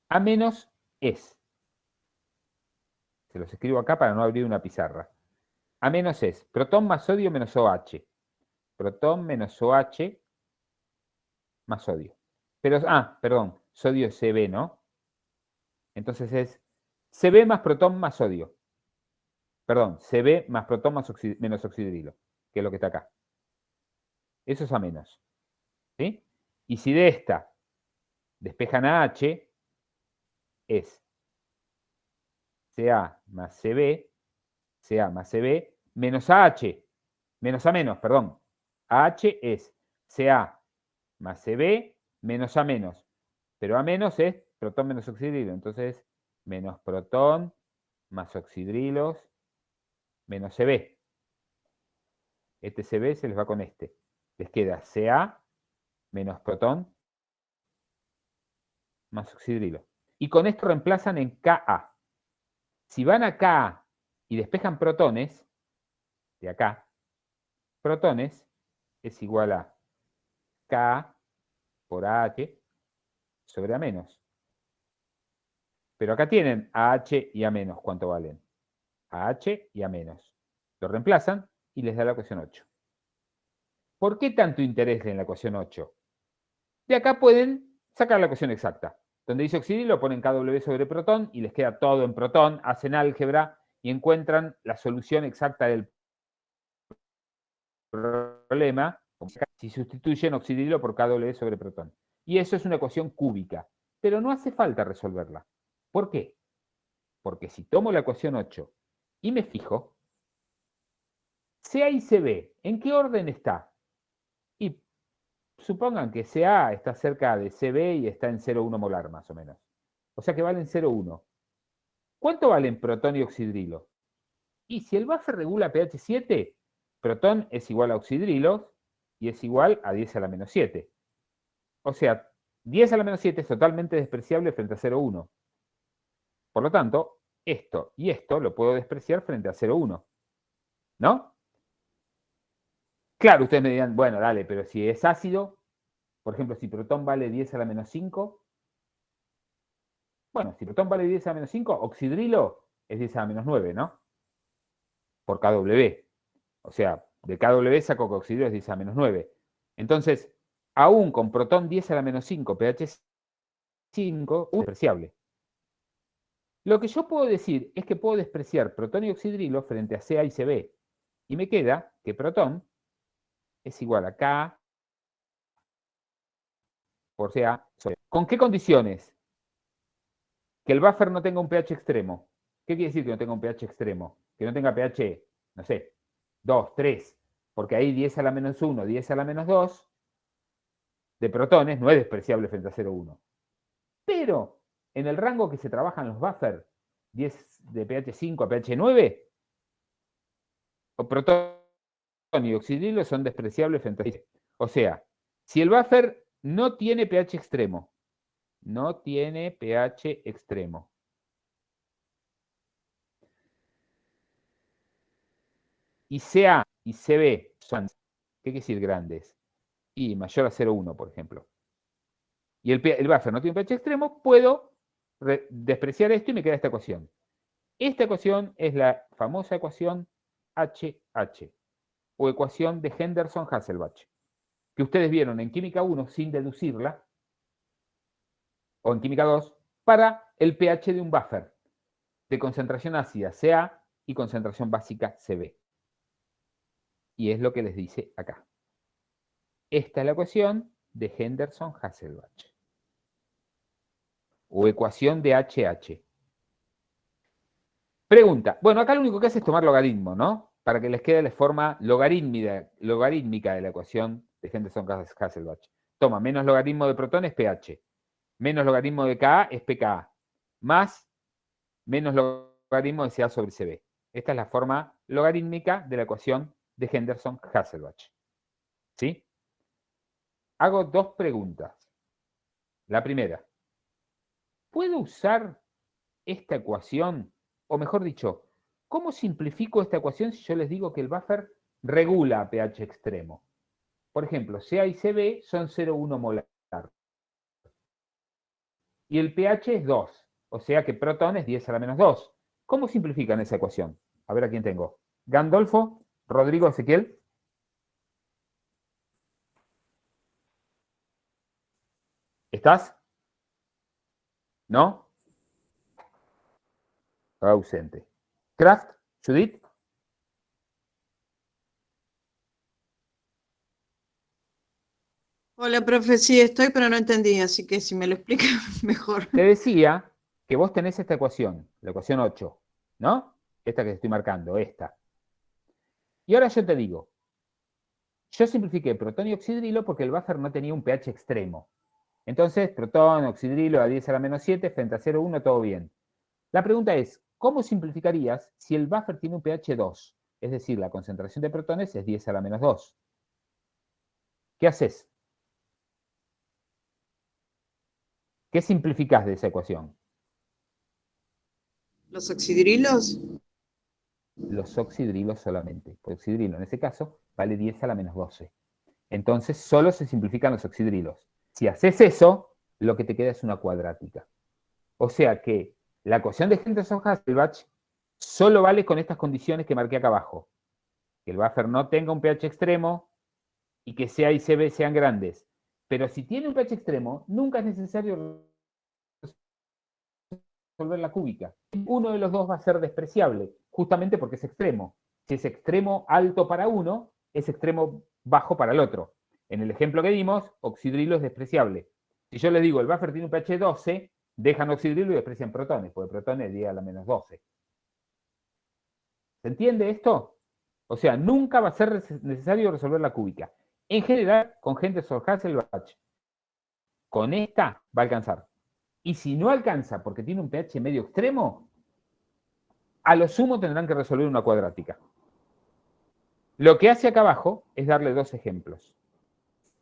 a menos es. Se los escribo acá para no abrir una pizarra. A menos es protón más sodio menos OH. Protón menos OH más sodio. Pero, perdón, sodio es Cb, ¿no? Entonces es Cb más protón más sodio. Perdón, Cb más protón más menos oxidrilo, que es lo que está acá. Eso es a menos. ¿Sí? Y si de esta despejan a H, es Ca más Cb, Ca más Cb, menos AH, menos A menos, perdón. AH es Ca más Cb menos A menos. Pero A menos es protón menos oxidrilo. Entonces, menos protón más oxidrilos menos Cb. Este Cb se les va con este. Les queda Ca menos protón más oxidrilo. Y con esto reemplazan en Ka. Si van a Ka y despejan protones, de acá, protones es igual a K por AH sobre A menos. Pero acá tienen AH y A menos, ¿cuánto valen? AH y A menos. Lo reemplazan y les da la ecuación 8. ¿Por qué tanto interés en la ecuación 8? De acá pueden sacar la ecuación exacta. Donde dice oxidrilo ponen KW sobre protón y les queda todo en protón, hacen álgebra y encuentran la solución exacta del problema si sustituyen oxidrilo por KW sobre protón. Y eso es una ecuación cúbica, pero no hace falta resolverla. ¿Por qué? Porque si tomo la ecuación 8 y me fijo, CA y CB, ¿en qué orden está? Y supongan que CA está cerca de CB y está en 0,1 molar más o menos. O sea que valen 0,1. ¿Cuánto valen protón y oxidrilo? Y si el buffer regula pH 7, protón es igual a oxidrilos y es igual a 10 a la menos 7. O sea, 10 a la menos 7 es totalmente despreciable frente a 0,1. Por lo tanto, esto y esto lo puedo despreciar frente a 0,1. ¿No? Claro, ustedes me dirán, bueno, dale, pero si es ácido, por ejemplo, si protón vale 10 a la menos 5, bueno, si protón vale 10 a la menos 5, oxidrilo es 10 a la menos 9, ¿no? Por KW. O sea, de KW saco que oxidrilo es 10 a la menos 9. Entonces, aún con protón 10 a la menos 5, pH 5, es despreciable. Lo que yo puedo decir es que puedo despreciar protón y oxidrilo frente a Ca y Cb. Y me queda que protón es igual a K por Ca sobre. ¿Con qué condiciones? Que el buffer no tenga un pH extremo. ¿Qué quiere decir que no tenga un pH extremo? Que no tenga pH, no sé, 2, 3. Porque ahí 10 a la menos 1, 10 a la menos 2 de protones no es despreciable frente a 0,1. Pero en el rango que se trabajan los buffers, 10 de pH 5 a pH 9, o protón y oxidrilo son despreciables frente a 6. O sea, si el buffer no tiene pH extremo, y Ca y Cb son, ¿qué quiere decir grandes? Y mayor a 0,1, por ejemplo. Y el buffer no tiene pH extremo, puedo despreciar esto y me queda esta ecuación. Esta ecuación es la famosa ecuación HH, o ecuación de Henderson-Hasselbalch, que ustedes vieron en química 1 sin deducirla, o en química 2, para el pH de un buffer de concentración ácida Ca y concentración básica Cb. Y es lo que les dice acá. Esta es la ecuación de Henderson-Hasselbalch, o ecuación de HH. Pregunta. Bueno, acá lo único que hace es tomar logaritmo, ¿no? Para que les quede la forma logarítmica de la ecuación de Henderson-Hasselbalch. Toma, menos logaritmo de protones, pH. Menos logaritmo de Ka es pKa. Más menos logaritmo de Ca sobre Cb. Esta es la forma logarítmica de la ecuación de Henderson-Hasselbalch. ¿Sí? Hago dos preguntas. La primera. ¿Puedo usar esta ecuación? O mejor dicho, ¿cómo simplifico esta ecuación si yo les digo que el buffer regula a pH extremo? Por ejemplo, Ca y Cb son 0,1 molar. Y el pH es 2. O sea que protón es 10 a la menos 2. ¿Cómo simplifican esa ecuación? A ver a quién tengo. Gandolfo, Rodrigo, Ezequiel. ¿Estás? ¿No? Ausente. Kraft, Judith. Hola, profe, sí estoy, pero no entendí, así que si me lo explica mejor. Te decía que vos tenés esta ecuación, la ecuación 8, ¿no? Esta que estoy marcando, esta. Y ahora yo te digo, yo simplifiqué protón y oxidrilo porque el buffer no tenía un pH extremo. Entonces, protón, oxidrilo a 10 a la menos 7 frente a 0,1, todo bien. La pregunta es, ¿cómo simplificarías si el buffer tiene un pH 2? Es decir, la concentración de protones es 10 a la menos 2. ¿Qué haces? ¿Qué simplificás de esa ecuación? ¿Los oxidrilos? Los oxidrilos solamente. Porque oxidrilo en ese caso vale 10 a la menos 12. Entonces solo se simplifican los oxidrilos. Si haces eso, lo que te queda es una cuadrática. O sea que la ecuación de Henderson-Hasselbalch solo vale con estas condiciones que marqué acá abajo. Que el buffer no tenga un pH extremo y que Ca y Cb sean grandes. Pero si tiene un pH extremo, nunca es necesario resolver la cúbica. Uno de los dos va a ser despreciable, justamente porque es extremo. Si es extremo alto para uno, es extremo bajo para el otro. En el ejemplo que dimos, oxidrilo es despreciable. Si yo les digo el buffer tiene un pH 12, dejan oxidrilo y desprecian protones, porque protones llega a la menos 12. ¿Se entiende esto? O sea, nunca va a ser necesario resolver la cúbica. En general, con Henderson-Hasselbalch, con esta va a alcanzar. Y si no alcanza porque tiene un pH medio extremo, a lo sumo tendrán que resolver una cuadrática. Lo que hace acá abajo es darle dos ejemplos,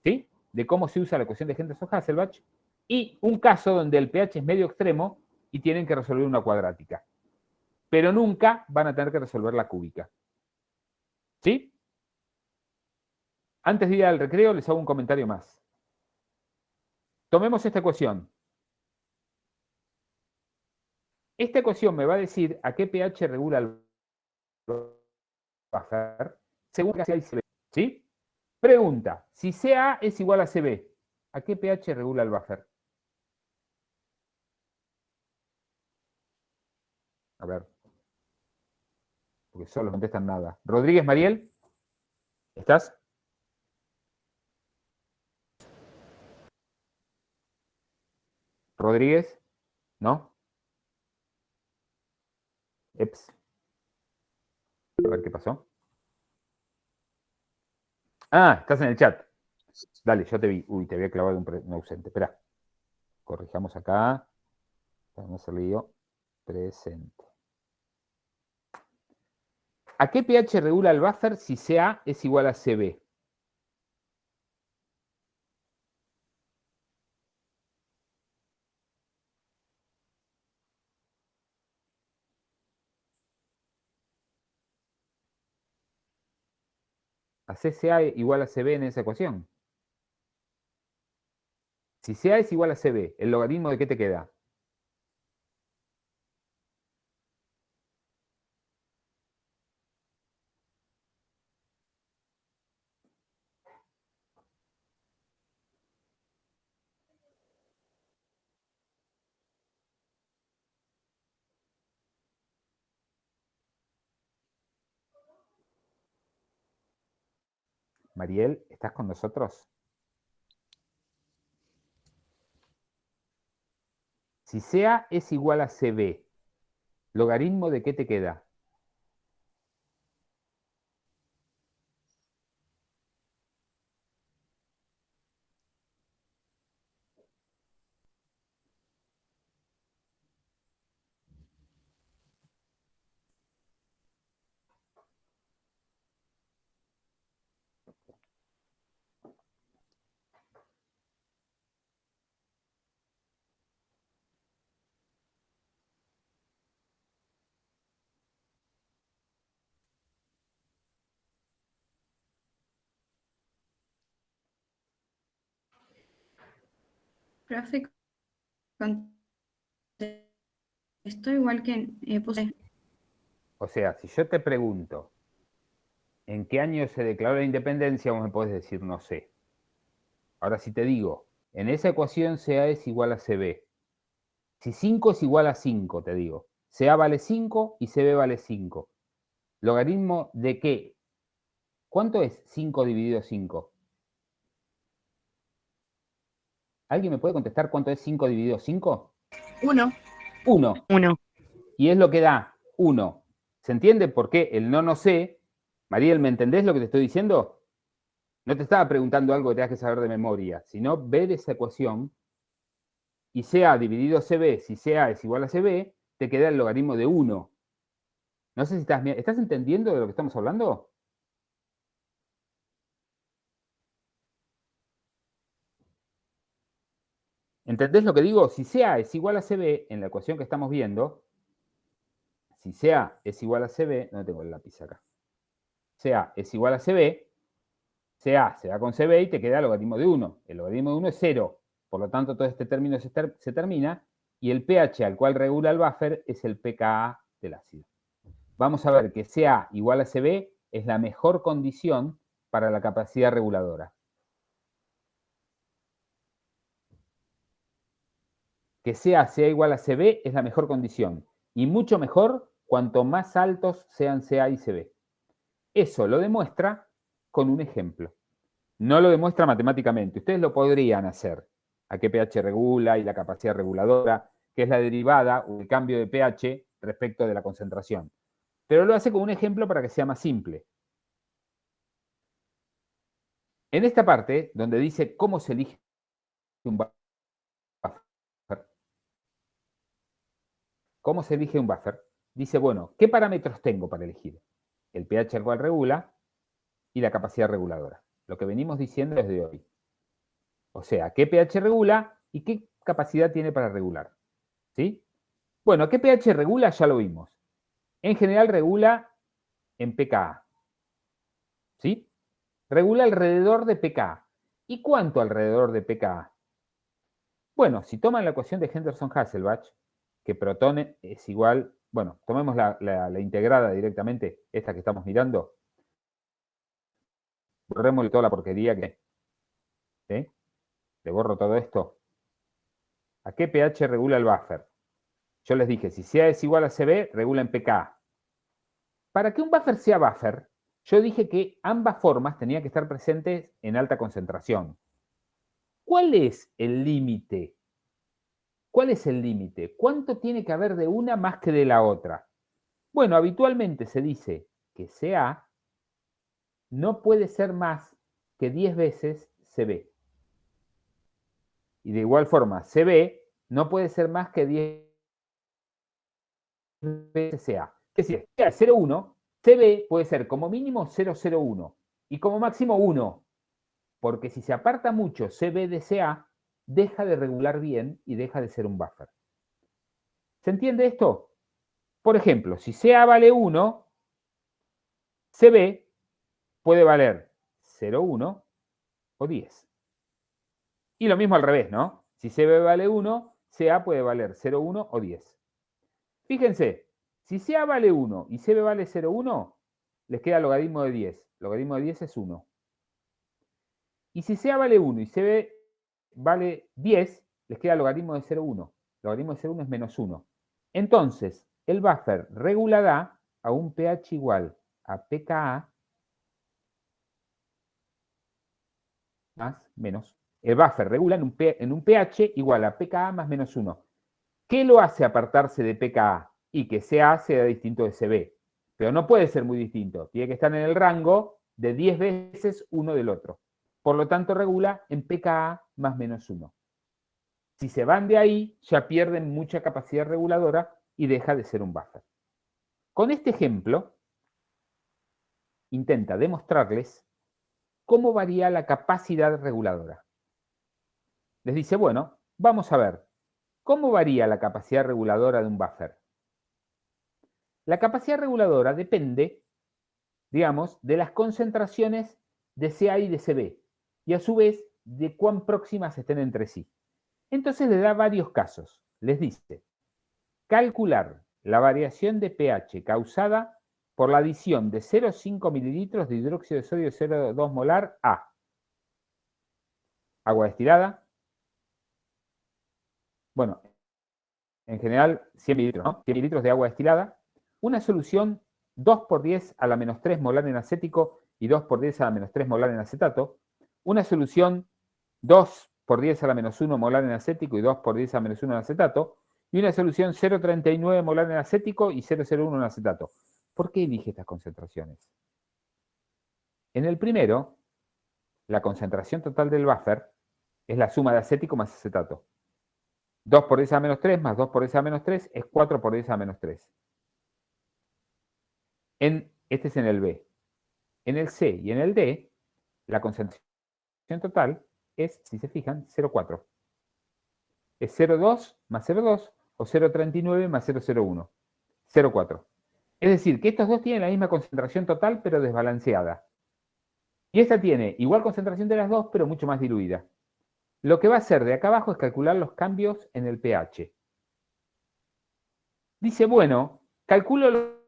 ¿sí? De cómo se usa la ecuación de Henderson-Hasselbalch y un caso donde el pH es medio extremo y tienen que resolver una cuadrática. Pero nunca van a tener que resolver la cúbica. ¿Sí? Antes de ir al recreo les hago un comentario más. Tomemos esta ecuación. Esta ecuación me va a decir a qué pH regula el buffer según que Ca y Cb. ¿Sí? Pregunta, si Ca es igual a Cb, ¿a qué pH regula el buffer? A ver, porque solo contestan nada. Rodríguez Mariel, ¿estás? Rodríguez, ¿no? Eps. A ver qué pasó. Ah, estás en el chat. Dale, yo te vi. Uy, te había clavado un ausente. Espera. Corrijamos acá. No se lío. Presente. ¿A qué pH regula el buffer si Ca es igual a Cb? ¿Hacé Ca igual a Cb en esa ecuación? Si Ca es igual a Cb, ¿el logaritmo de qué te queda? Mariel, ¿estás con nosotros? Si Ca es igual a Cb, ¿Logaritmo de qué te queda? Profe, esto igual que puse. O sea, si yo te pregunto, ¿en qué año se declaró la independencia? Vos me podés decir, no sé. Ahora, si te digo, en esa ecuación CA es igual a CB. Si 5 es igual a 5, te digo. CA vale 5 y CB vale 5. ¿Logaritmo de qué? ¿Cuánto es 5 dividido 5? ¿Alguien me puede contestar cuánto es 5 dividido 5? 1. 1. 1. Y es lo que da 1. ¿Se entiende por qué el no sé? Mariel, ¿me entendés lo que te estoy diciendo? No te estaba preguntando algo que tengas que saber de memoria, sino ver esa ecuación y CA dividido CB, si CA es igual a CB, te queda el logaritmo de 1. No sé si ¿estás entendiendo de lo que estamos hablando? ¿Entendés lo que digo? Si CA es igual a CB, en la ecuación que estamos viendo, si CA es igual a CB, no tengo el lápiz acá. CA es igual a CB, CA se da con CB y te queda el logaritmo de 1. El logaritmo de 1 es 0. Por lo tanto, todo este término se termina y el pH al cual regula el buffer es el pKa del ácido. Vamos a ver que CA igual a CB es la mejor condición para la capacidad reguladora. Que CA igual a CB es la mejor condición. Y mucho mejor cuanto más altos sean CA y CB. Eso lo demuestra con un ejemplo. No lo demuestra matemáticamente. Ustedes lo podrían hacer. A qué pH regula y la capacidad reguladora, que es la derivada o el cambio de pH respecto de la concentración. Pero lo hace con un ejemplo para que sea más simple. En esta parte, donde dice cómo se elige un buffer, ¿cómo se elige un buffer? Dice, bueno, ¿qué parámetros tengo para elegir? El pH al cual regula y la capacidad reguladora. Lo que venimos diciendo desde hoy. O sea, ¿qué pH regula y qué capacidad tiene para regular? ¿Sí? Bueno, ¿qué pH regula? Ya lo vimos. En general regula en pKa. ¿Sí? Regula alrededor de pKa. ¿Y cuánto alrededor de pKa? Bueno, si toman la ecuación de Henderson-Hasselbalch, que protón es igual, bueno, tomemos la integrada directamente, esta que estamos mirando. Borrémosle toda la porquería que... ¿sí? Le borro todo esto. ¿A qué pH regula el buffer? Yo les dije, si CA es igual a CB, regula en pKa. Para que un buffer sea buffer, yo dije que ambas formas tenían que estar presentes en alta concentración. ¿Cuál es el límite? ¿Cuál es el límite? ¿Cuánto tiene que haber de una más que de la otra? Bueno, habitualmente se dice que CA no puede ser más que 10 veces CB. Y de igual forma, CB no puede ser más que 10 veces CA. Es decir, CA es 0,1, CB puede ser como mínimo 0,01 y como máximo 1. Porque si se aparta mucho CB de CA, deja de regular bien y deja de ser un buffer. ¿Se entiende esto? Por ejemplo, si CA vale 1, CB puede valer 0,1 o 10. Y lo mismo al revés, ¿no? Si CB vale 1, CA puede valer 0,1 o 10. Fíjense, si CA vale 1 y CB vale 0,1, les queda logaritmo de 10. Logaritmo de 10 es 1. Y si CA vale 1 y CB vale 10, les queda logaritmo de 0,1. Logaritmo de 0,1 es menos 1. Entonces, el buffer regulará a un pH igual a pKa más menos. El buffer regula en un pH igual a pKa más menos 1. ¿Qué lo hace apartarse de pKa? y que CA sea distinto de CB. Pero no puede ser muy distinto. Tiene que estar en el rango de 10 veces uno del otro. Por lo tanto, regula en pKa más menos 1. Si se van de ahí, ya pierden mucha capacidad reguladora y deja de ser un buffer. Con este ejemplo, intenta demostrarles cómo varía la capacidad reguladora. Les dice, bueno, vamos a ver, ¿cómo varía la capacidad reguladora de un buffer? La capacidad reguladora depende, digamos, de las concentraciones de CA y de CB, y a su vez de cuán próximas estén entre sí. Entonces le da varios casos. Les dice, calcular la variación de pH causada por la adición de 0,5 mililitros de hidróxido de sodio 0,2 molar a agua destilada. Bueno, en general 100 mililitros, ¿no? 100 mililitros de agua destilada. Una solución 2 por 10 a la menos 3 molar en acético y 2 por 10 a la menos 3 molar en acetato. Una solución 2 por 10 a la menos 1 molar en acético y 2 por 10 a la menos 1 en acetato. Y una solución 0,39 molar en acético y 0,01 en acetato. ¿Por qué elige estas concentraciones? En el primero, la concentración total del buffer es la suma de acético más acetato. 2 por 10 a la menos 3 más 2 por 10 a la menos 3 es 4 por 10 a la menos 3. Este es en el B. En el C y en el D, la concentración total es, si se fijan, 0,4. Es 0,2 más 0,2 o 0,39 más 0,01. 0,4. Es decir, que estos dos tienen la misma concentración total, pero desbalanceada. Y esta tiene igual concentración de las dos, pero mucho más diluida. Lo que va a hacer de acá abajo es calcular los cambios en el pH. Dice, bueno, calculo los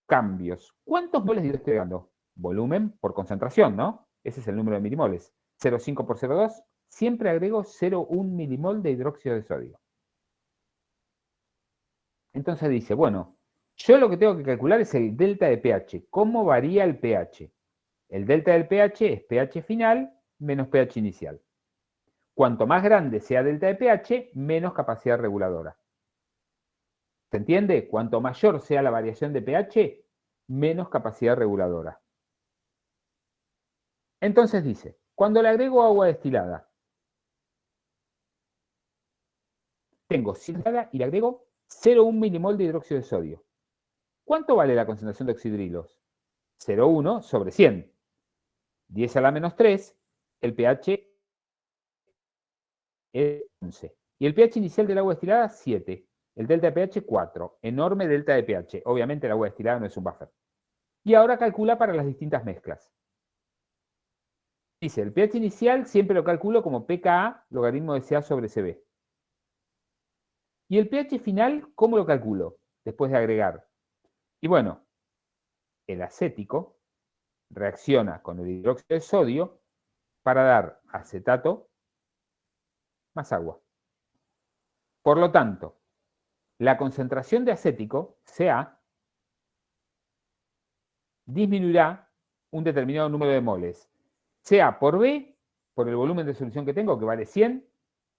cambios. ¿Cuántos moles de hidróxido estoy dando? Volumen por concentración, ¿no? Ese es el número de milimoles. 0,5 por 0,2. Siempre agrego 0,1 milimol de hidróxido de sodio. Entonces dice, bueno, yo lo que tengo que calcular es el delta de pH. ¿Cómo varía el pH? El delta del pH es pH final menos pH inicial. Cuanto más grande sea delta de pH, menos capacidad reguladora. ¿Se entiende? Cuanto mayor sea la variación de pH, menos capacidad reguladora. Entonces dice, cuando le agrego agua destilada, tengo 100 y le agrego 0,1 milimol de hidróxido de sodio. ¿Cuánto vale la concentración de oxidrilos? 0,1 sobre 100. 10 a la menos 3, el pH es 11. Y el pH inicial del agua destilada, 7. El delta de pH, 4. Enorme delta de pH. Obviamente el agua destilada no es un buffer. Y ahora calcula para las distintas mezclas. Dice, el pH inicial siempre lo calculo como pKa logaritmo de CA sobre CB. ¿Y el pH final cómo lo calculo? Después de agregar. Y bueno, el acético reacciona con el hidróxido de sodio para dar acetato más agua. Por lo tanto, la concentración de acético, CA, disminuirá un determinado número de moles. CA por B, por el volumen de solución que tengo, que vale 100,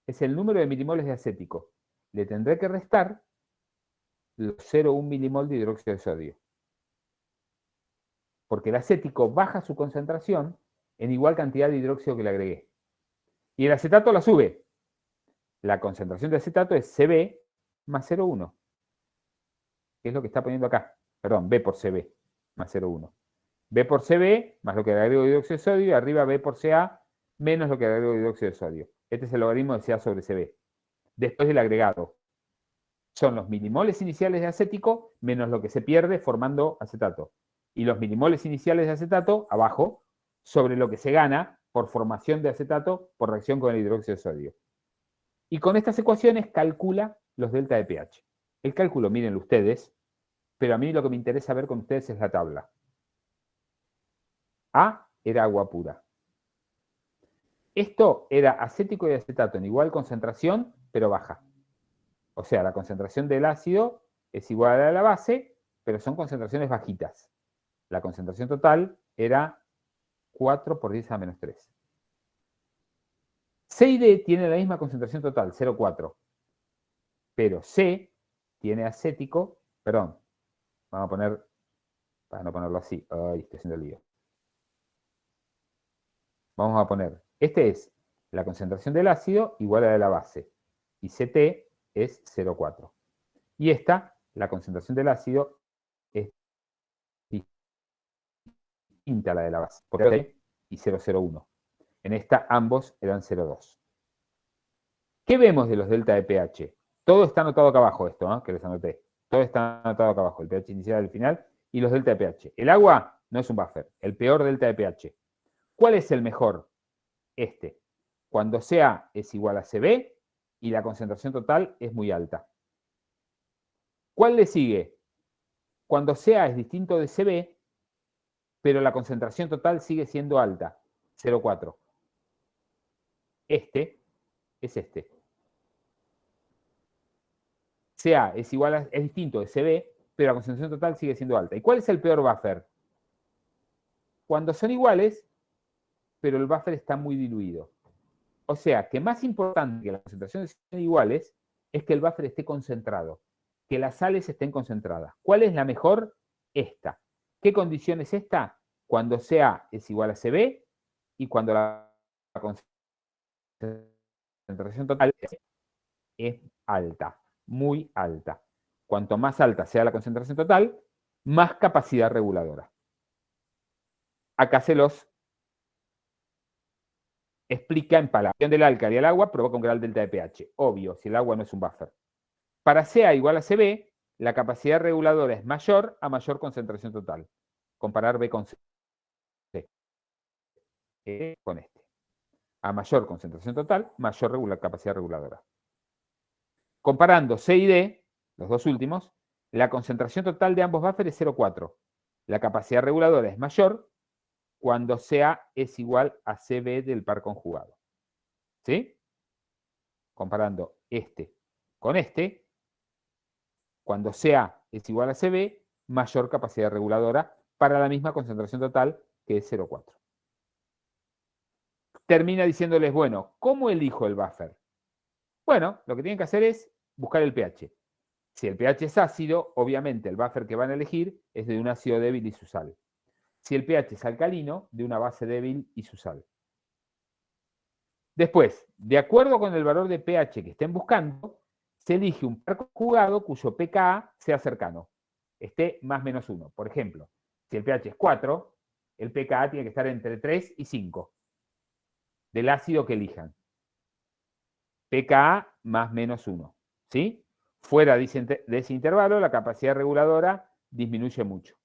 es el número de milimoles de acético. Le tendré que restar los 0,1 milimol de hidróxido de sodio. Porque el acético baja su concentración en igual cantidad de hidróxido que le agregué. Y el acetato la sube. La concentración de acetato es CB más 0,1. Que es lo que está poniendo acá. Perdón, B por CB más 0,1. B por CB más lo que le agrego de hidróxido de sodio y arriba B por CA menos lo que le agrego de hidróxido de sodio. Este es el logaritmo de CA sobre CB. Después del agregado. Son los milimoles iniciales de acético menos lo que se pierde formando acetato. Y los milimoles iniciales de acetato, abajo, sobre lo que se gana por formación de acetato por reacción con el hidróxido de sodio. Y con estas ecuaciones calcula los delta de pH. El cálculo, mírenlo ustedes, pero a mí lo que me interesa ver con ustedes es la tabla. A era agua pura. Esto era acético y acetato en igual concentración, pero baja. O sea, la concentración del ácido es igual a la base, pero son concentraciones bajitas. La concentración total era 4 por 10 a la menos 3. C y D tienen la misma concentración total, 0,4. pero C tiene acético, perdón, vamos a poner, para no ponerlo así, ay, estoy haciendo lío. Vamos a poner, este es la concentración del ácido igual a la de la base, y CT es 0,4. Y esta, la concentración del ácido, es distinta a la de la base, porque es y 0,01. En esta ambos eran 0,2. ¿Qué vemos de los delta de pH? Todo está anotado acá abajo esto, ¿eh? Que les anoté. Todo está anotado acá abajo, el pH inicial, el final, y los delta de pH. El agua no es un buffer, el peor delta de pH. ¿Cuál es el mejor? Este. Cuando CA es igual a CB y la concentración total es muy alta. ¿Cuál le sigue? Cuando CA es distinto de CB, pero la concentración total sigue siendo alta, 0,4. Este es este. CA es distinto de CB, pero la concentración total sigue siendo alta. ¿Y cuál es el peor buffer? Cuando son iguales, pero el buffer está muy diluido. O sea, que más importante que las concentraciones sean iguales es que el buffer esté concentrado, que las sales estén concentradas. ¿Cuál es la mejor? Esta. ¿Qué condición es esta? Cuando CA es igual a CB y cuando la concentración total es alta, muy alta. Cuanto más alta sea la concentración total, más capacidad reguladora. Acá se los explica en palabras. La reacción del álcali al agua provoca un gran delta de pH. Obvio, si el agua no es un buffer. Para CA igual a CB, la capacidad reguladora es mayor a mayor concentración total. Comparar B con C. Con este. A mayor concentración total, mayor capacidad reguladora. Comparando C y D, los dos últimos, la concentración total de ambos buffers es 0,4. La capacidad reguladora es mayor cuando CA es igual a CB del par conjugado. ¿Sí? Comparando este con este, cuando CA es igual a CB, mayor capacidad reguladora para la misma concentración total, que es 0,4. Termina diciéndoles, bueno, ¿cómo elijo el buffer? Bueno, lo que tienen que hacer es buscar el pH. Si el pH es ácido, obviamente el buffer que van a elegir es de un ácido débil y su sal. Si el pH es alcalino, de una base débil y su sal. Después, de acuerdo con el valor de pH que estén buscando, se elige un par conjugado cuyo pKa sea cercano, esté más menos 1. Por ejemplo, si el pH es 4, el pKa tiene que estar entre 3 y 5 del ácido que elijan. pKa más menos 1. ¿Sí? Fuera de ese intervalo, la capacidad reguladora disminuye mucho.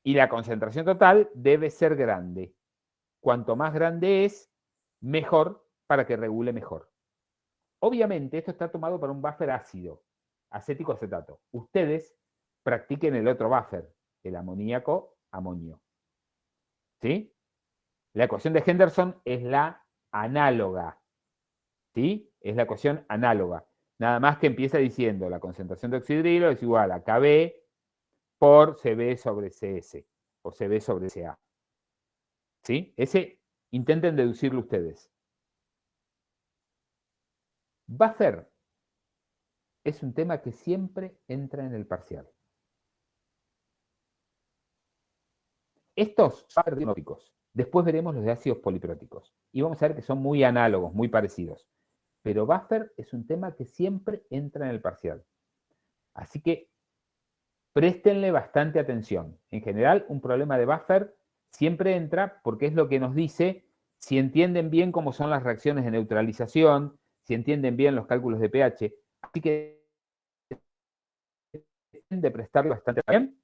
Y la concentración total debe ser grande. Cuanto más grande es, mejor para que regule mejor. Obviamente, esto está tomado para un buffer ácido, acético acetato. Ustedes practiquen el otro buffer, el amoníaco amonio. ¿Sí? La ecuación de Henderson es la análoga. ¿Sí? Es la ecuación análoga. Nada más que empieza diciendo la concentración de oxidrilo es igual a Kb por Cb sobre Cs o Cb sobre Ca. ¿Sí? Ese intenten deducirlo ustedes. Buffer es un tema que siempre entra en el parcial. Estos son tópicos. Después veremos los de ácidos polipróticos. Y vamos a ver que son muy análogos, muy parecidos. Pero buffer es un tema que siempre entra en el parcial. Así que préstenle bastante atención. En general, un problema de buffer siempre entra porque es lo que nos dice si entienden bien cómo son las reacciones de neutralización, si entienden bien los cálculos de pH. Así que deben de prestarle bastante atención.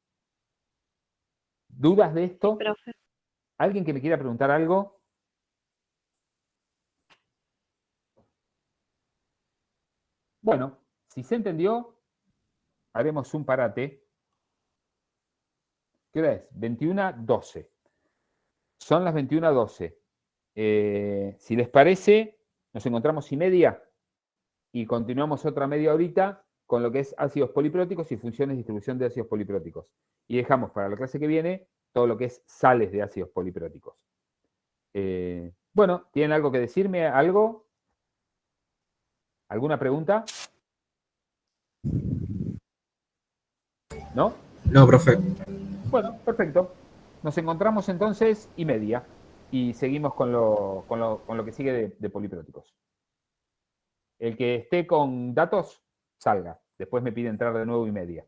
¿Dudas de esto? Profe. ¿Alguien que me quiera preguntar algo? Bueno, si se entendió, haremos un parate. ¿Qué hora es? 21:12. Son las 21:12. Si les parece, nos encontramos y media y continuamos otra media horita con lo que es ácidos polipróticos y funciones de distribución de ácidos polipróticos. Y dejamos para la clase que viene todo lo que es sales de ácidos polipróticos. Bueno, ¿tienen algo que decirme? ¿Algo? ¿Alguna pregunta? ¿No? No, profe. Bueno, perfecto. Nos encontramos entonces y media y seguimos con lo que sigue de polipróticos. El que esté con datos, salga. Después me pide entrar de nuevo y media.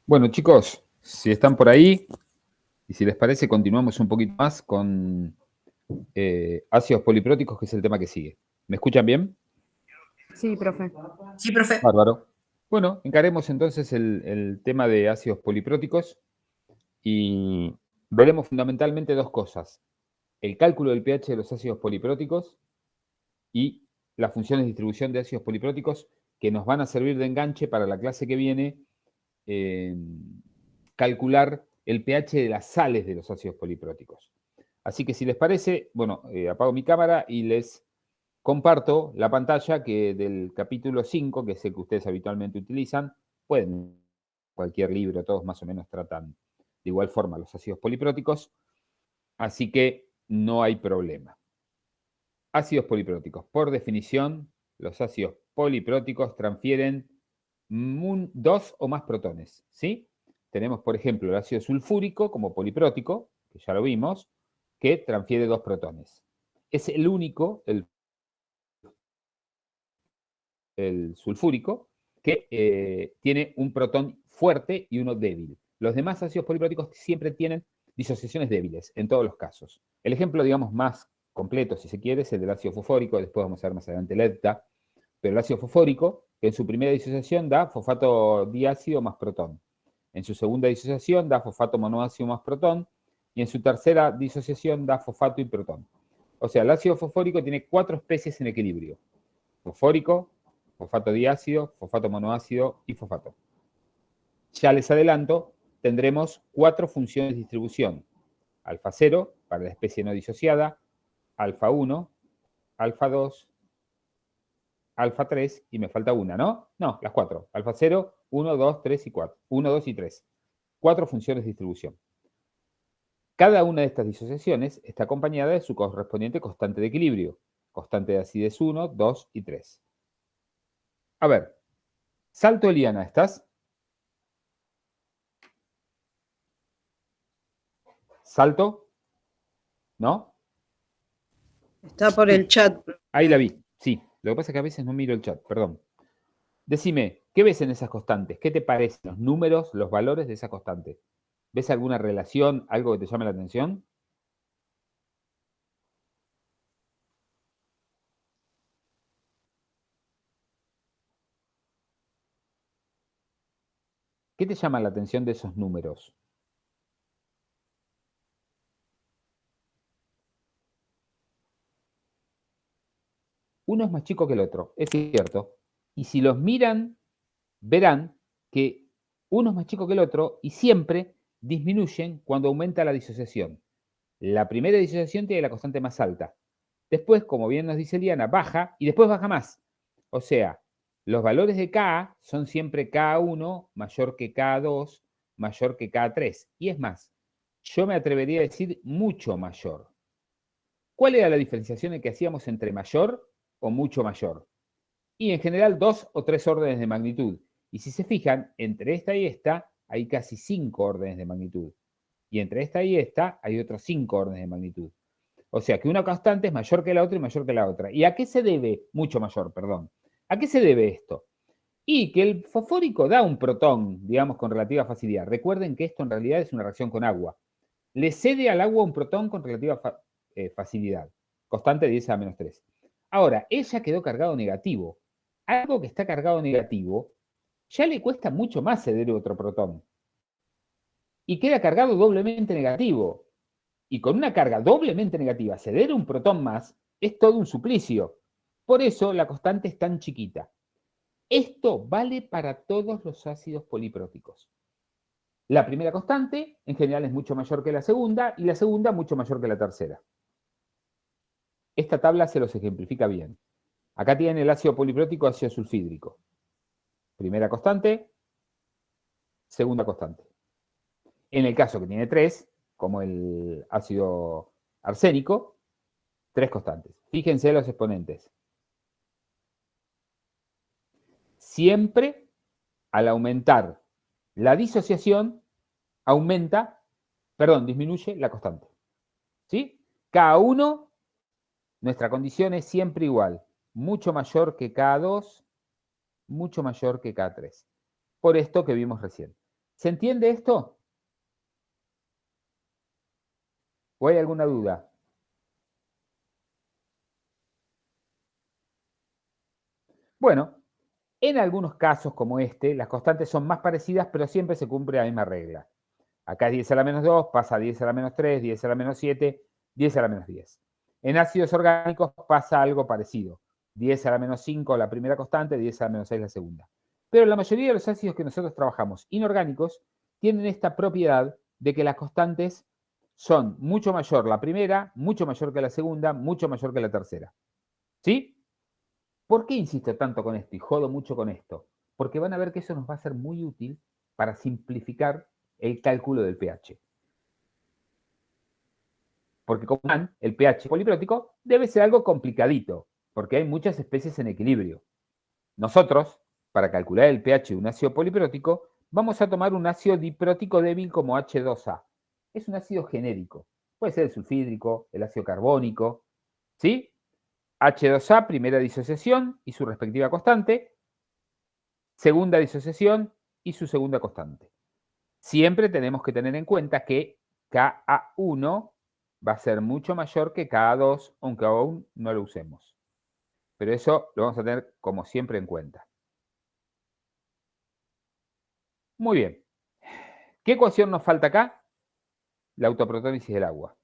Bueno, chicos, si están por ahí, y si les parece, continuamos un poquito más con ácidos polipróticos, que es el tema que sigue. ¿Me escuchan bien? Sí, profe. Sí, profe. Bárbaro. Bueno, encaremos entonces el tema de ácidos polipróticos y veremos fundamentalmente dos cosas. El cálculo del pH de los ácidos polipróticos y las funciones de distribución de ácidos polipróticos que nos van a servir de enganche para la clase que viene, calcular el pH de las sales de los ácidos polipróticos. Así que si les parece, bueno, apago mi cámara y les comparto la pantalla del capítulo 5, que es el que ustedes habitualmente utilizan. Pueden, cualquier libro, todos más o menos tratan de igual forma los ácidos polipróticos, así que no hay problema. Ácidos polipróticos. Por definición, los ácidos polipróticos transfieren 2 o más protones, ¿sí? Tenemos, por ejemplo, el ácido sulfúrico como poliprótico, que ya lo vimos, que transfiere 2 protones. Es el único, el sulfúrico, que tiene un protón fuerte y uno débil. Los demás ácidos polipróticos siempre tienen disociaciones débiles, en todos los casos. El ejemplo, digamos, más completo, si se quiere, es el del ácido fosfórico, después vamos a ver más adelante el EDTA, pero el ácido fosfórico, que en su primera disociación da fosfato diácido más protón. En su segunda disociación da fosfato monoácido más protón, y en su tercera disociación da fosfato y protón. O sea, el ácido fosfórico tiene 4 especies en equilibrio. Fosfórico, fosfato diácido, fosfato monoácido y fosfato. Ya les adelanto, tendremos 4 funciones de distribución. Alfa 0 para la especie no disociada, alfa 1, alfa 2, alfa 3 y me falta una, ¿no? No, las 4. Alfa 0, 1, 2, 3 y 4. 1, 2 y 3. 4 funciones de distribución. Cada una de estas disociaciones está acompañada de su correspondiente constante de equilibrio. Constante de acidez 1, 2 y 3. A ver, Salto, Eliana, ¿estás? ¿Salto? ¿No? Está por el chat. Ahí la vi, sí. Lo que pasa es que a veces no miro el chat, perdón. Decime, ¿qué ves en esas constantes? ¿Qué te parecen los números, los valores de esa constante? ¿Ves alguna relación, algo que te llame la atención? ¿Qué te llama la atención de esos números? Uno es más chico que el otro, es cierto. Y si los miran, verán que uno es más chico que el otro y siempre disminuyen cuando aumenta la disociación. La primera disociación tiene la constante más alta. Después, como bien nos dice Liana, baja y después baja más. O sea, los valores de Ka son siempre Ka1 mayor que Ka2 mayor que Ka3. Y es más, yo me atrevería a decir mucho mayor. ¿Cuál era la diferenciación que hacíamos entre mayor o mucho mayor? Y en general 2 o 3 órdenes de magnitud. Y si se fijan, entre esta y esta hay casi 5 órdenes de magnitud. Y entre esta y esta hay otros 5 órdenes de magnitud. O sea que una constante es mayor que la otra y mayor que la otra. ¿Y a qué se debe? Mucho mayor, perdón. ¿A qué se debe esto? Y que el fosfórico da un protón, digamos, con relativa facilidad. Recuerden que esto en realidad es una reacción con agua. Le cede al agua un protón con relativa facilidad. Constante de 10 a la menos 3. Ahora, ella quedó cargado negativo. Algo que está cargado negativo, ya le cuesta mucho más ceder otro protón. Y queda cargado doblemente negativo. Y con una carga doblemente negativa, ceder un protón más es todo un suplicio. Por eso la constante es tan chiquita. Esto vale para todos los ácidos polipróticos. La primera constante en general es mucho mayor que la segunda y la segunda mucho mayor que la tercera. Esta tabla se los ejemplifica bien. Acá tienen el ácido poliprótico, ácido sulfídrico. Primera constante, segunda constante. En el caso que tiene 3, como el ácido arsénico, 3 constantes. Fíjense los exponentes. Siempre al aumentar la disociación, disminuye la constante. ¿Sí? K1, nuestra condición es siempre igual. Mucho mayor que K2, mucho mayor que K3. Por esto que vimos recién. ¿Se entiende esto? ¿O hay alguna duda? Bueno, en algunos casos como este, las constantes son más parecidas, pero siempre se cumple la misma regla. Acá es 10 a la menos 2, pasa a 10 a la menos 3, 10 a la menos 7, 10 a la menos 10. En ácidos orgánicos pasa algo parecido. 10 a la menos 5 la primera constante, 10 a la menos 6 la segunda. Pero la mayoría de los ácidos que nosotros trabajamos inorgánicos tienen esta propiedad de que las constantes son mucho mayor la primera, mucho mayor que la segunda, mucho mayor que la tercera. ¿Sí? ¿Por qué insisto tanto con esto y jodo mucho con esto? Porque van a ver que eso nos va a ser muy útil para simplificar el cálculo del pH. Porque como verán, el pH poliprotónico debe ser algo complicadito, porque hay muchas especies en equilibrio. Nosotros, para calcular el pH de un ácido poliprotónico, vamos a tomar un ácido diprótico débil como H2A. Es un ácido genérico. Puede ser el sulfídrico, el ácido carbónico, ¿sí? H2A, primera disociación y su respectiva constante. Segunda disociación y su segunda constante. Siempre tenemos que tener en cuenta que Ka1 va a ser mucho mayor que Ka2, aunque aún no lo usemos. Pero eso lo vamos a tener como siempre en cuenta. Muy bien. ¿Qué ecuación nos falta acá? La autoprotólisis del agua.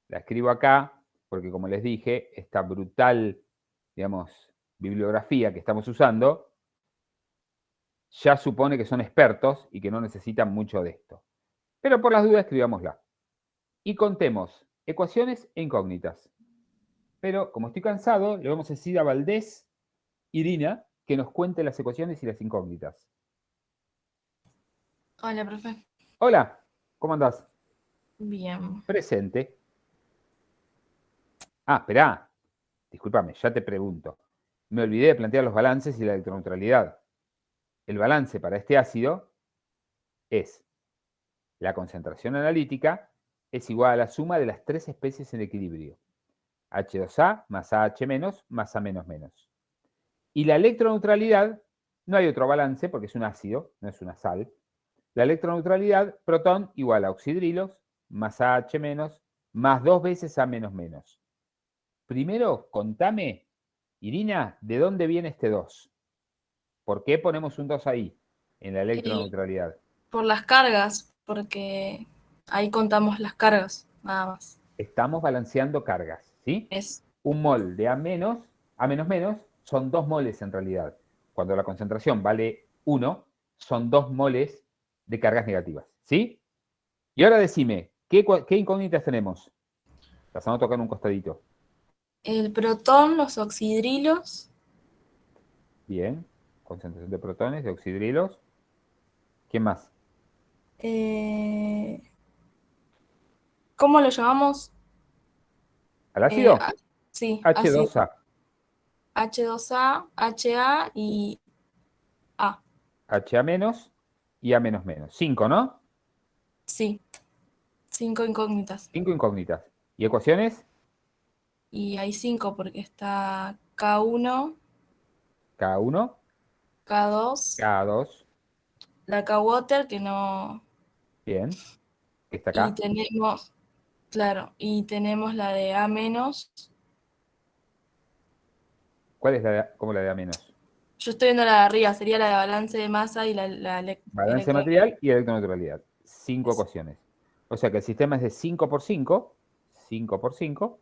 La escribo acá porque, como les dije, esta brutal, digamos, bibliografía que estamos usando ya supone que son expertos y que no necesitan mucho de esto. Pero por las dudas escribámosla. Y contemos ecuaciones e incógnitas. Pero como estoy cansado, le vamos a decir a Valdés, Irina, que nos cuente las ecuaciones y las incógnitas. Hola, profe. Hola, ¿cómo andás? Bien. Presente. Ah, esperá. Discúlpame, ya te pregunto. Me olvidé de plantear los balances y la electroneutralidad. El balance para este ácido es la concentración analítica es igual a la suma de las tres especies en equilibrio. H2A más AH menos más A menos menos. Y la electroneutralidad, no hay otro balance porque es un ácido, no es una sal. La electroneutralidad, protón igual a oxidrilos más AH menos más 2 veces A menos menos. Primero, contame, Irina, ¿de dónde viene este 2? ¿Por qué ponemos un 2 ahí, en la electroneutralidad? Por las cargas, porque ahí contamos las cargas, nada más. Estamos balanceando cargas, ¿sí? Es Un mol de A menos menos, son 2 moles en realidad. Cuando la concentración vale 1, son 2 moles de cargas negativas, ¿sí? Y ahora decime, ¿qué incógnitas tenemos? Las vamos a tocar en un costadito. el protón, los oxidrilos, Bien, concentración de protones, de oxidrilos. ¿Quién más? ¿cómo lo llamamos? ¿Al ácido? Sí, ácido. H2A. H2A, HA y A. HA menos y A menos menos. 5, ¿no? Sí, 5 incógnitas. 5 incógnitas. ¿Y ecuaciones? Y hay 5 porque está K1, K1, K2, K2. la K-Water que no... Bien. ¿Qué está Y acá? tenemos, claro, y tenemos la de A menos. ¿Cuál es cómo la de A menos? Yo estoy viendo la de arriba, sería la de balance de masa y la Balance de material y electroneutralidad. 5 ecuaciones. O sea que el sistema es de 5 por 5. 5 por 5.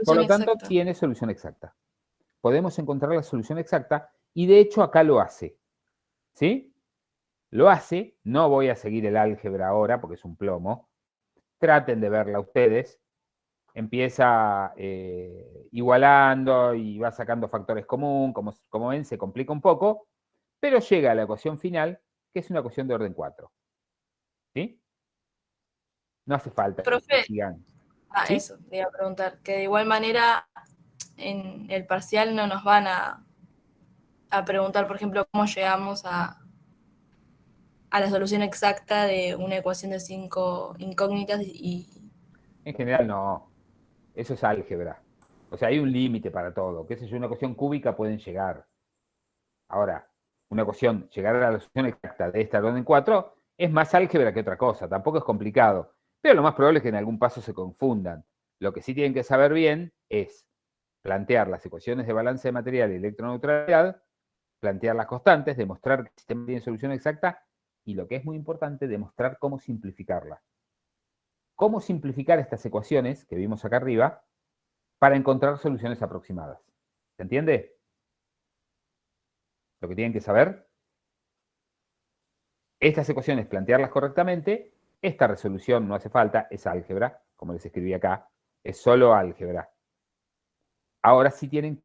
Por lo tanto, tiene solución exacta. Podemos encontrar la solución exacta y de hecho acá lo hace. ¿Sí? Lo hace. No voy a seguir el álgebra ahora porque es un plomo. Traten de verla ustedes. Empieza igualando y va sacando factores comunes. Como ven, se complica un poco, pero llega a la ecuación final, que es una ecuación de orden 4. ¿Sí? No hace falta que sigan. ¿Sí? Eso, te iba a preguntar. Que de igual manera, en el parcial no nos van a preguntar, por ejemplo, cómo llegamos a la solución exacta de una ecuación de 5 incógnitas y... En general no. Eso es álgebra. O sea, hay un límite para todo. Qué sé yo, una ecuación cúbica pueden llegar. Ahora, una ecuación, llegar a la solución exacta de esta orden 4 Es más álgebra que otra cosa, tampoco es complicado. Pero lo más probable es que en algún paso se confundan. Lo que sí tienen que saber bien es plantear las ecuaciones de balance de material y electroneutralidad, plantear las constantes, demostrar que el sistema tiene solución exacta y, lo que es muy importante, demostrar cómo simplificarla. Cómo simplificar estas ecuaciones que vimos acá arriba para encontrar soluciones aproximadas. ¿Se entiende? Lo que tienen que saber. Estas ecuaciones, plantearlas correctamente. Esta resolución no hace falta, es álgebra, como les escribí acá. Es solo álgebra. Ahora sí tienen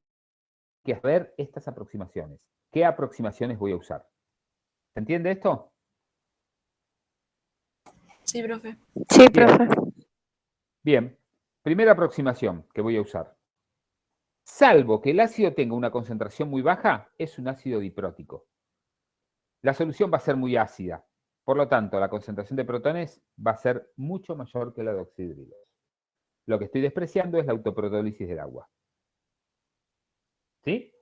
que ver estas aproximaciones. ¿Qué aproximaciones voy a usar? ¿Se entiende esto? Sí, profe. Sí, Bien. profe. Bien. Primera aproximación que voy a usar. Salvo que el ácido tenga una concentración muy baja, es un ácido diprótico. La solución va a ser muy ácida. Por lo tanto, la concentración de protones va a ser mucho mayor que la de oxidrilos. Lo que estoy despreciando es la autoprotólisis del agua. ¿Sí?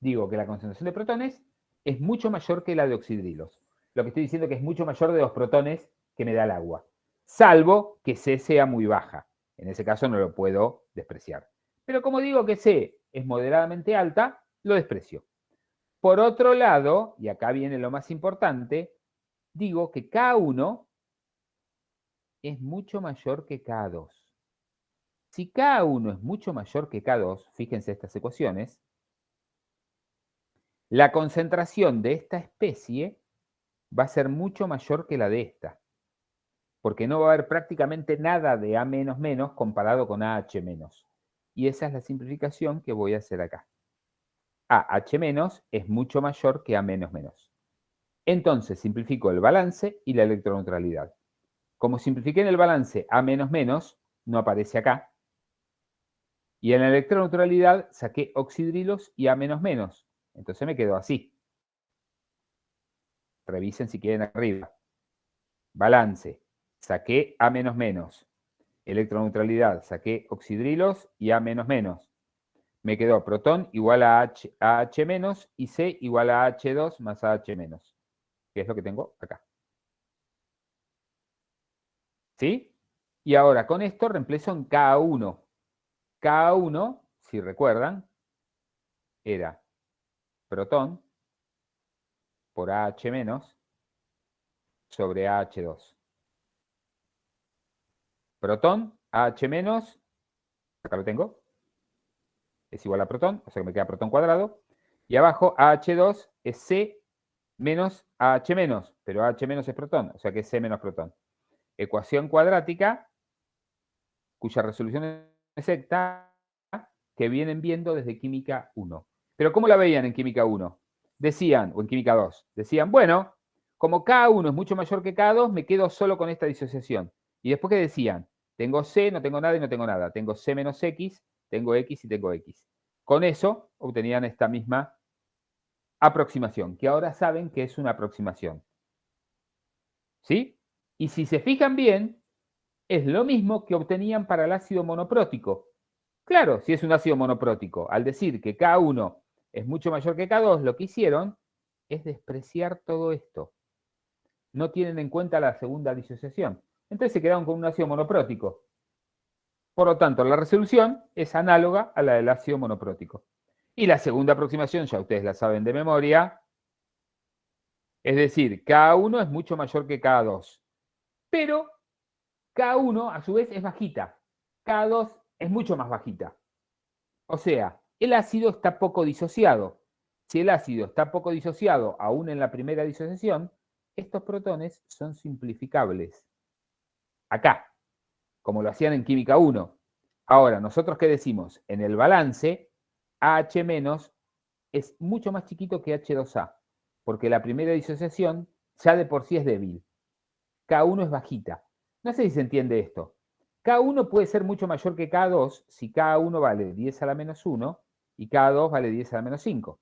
Digo que la concentración de protones es mucho mayor que la de oxidrilos. Lo que estoy diciendo es que es mucho mayor de los protones que me da el agua. Salvo que C sea muy baja. En ese caso no lo puedo despreciar. Pero como digo que C es moderadamente alta, lo desprecio. Por otro lado, y acá viene lo más importante, digo que K1 es mucho mayor que K2. Si K1 es mucho mayor que K2, fíjense estas ecuaciones, la concentración de esta especie va a ser mucho mayor que la de esta, porque no va a haber prácticamente nada de A comparado con AH-. Y esa es la simplificación que voy a hacer acá. AH- es mucho mayor que A-. Entonces simplifico el balance y la electroneutralidad. Como simplifiqué en el balance A-, no aparece acá. Y en la electroneutralidad saqué oxidrilos y A-. Entonces me quedó así. Revisen si quieren arriba. Balance, saqué A-. Electroneutralidad, saqué oxidrilos y A-. Me quedó protón igual a H- y C igual a H2 más AH-, que es lo que tengo acá. ¿Sí? Y ahora con esto reemplazo en K1. K1, si recuerdan, era protón por AH- sobre AH2. Protón, AH-, acá lo tengo, es igual a protón, o sea que me queda protón cuadrado. Y abajo AH2 es C menos AH-, pero AH- es protón, o sea que es C menos protón. Ecuación cuadrática cuya resolución es exacta que vienen viendo desde química 1. Pero ¿cómo la veían en química 1? Decían, o en química 2, decían, bueno, como K1 es mucho mayor que K2, me quedo solo con esta disociación. Y después, ¿qué decían? Tengo C, no tengo nada y no tengo nada. Tengo C menos X, tengo X y tengo X. Con eso obtenían esta misma aproximación, que ahora saben que es una aproximación. ¿Sí? Y si se fijan bien, es lo mismo que obtenían para el ácido monoprótico. Claro, si es un ácido monoprótico, al decir que K1 es mucho mayor que K2, lo que hicieron es despreciar todo esto. No tienen en cuenta la segunda disociación. Entonces se quedaron con un ácido monoprótico. Por lo tanto, la resolución es análoga a la del ácido monoprótico. Y la segunda aproximación, ya ustedes la saben de memoria, es decir, K1 es mucho mayor que K2. Pero K1 a su vez es bajita. K2 es mucho más bajita. O sea, el ácido está poco disociado. Si el ácido está poco disociado, aún en la primera disociación, estos protones son simplificables. Acá, como lo hacían en química 1. Ahora, ¿nosotros qué decimos? En el balance, AH- es mucho más chiquito que H2A, porque la primera disociación ya de por sí es débil. K1 es bajita. No sé si se entiende esto. K1 puede ser mucho mayor que K2 si K1 vale 10 a la menos 1 y K2 vale 10 a la menos 5.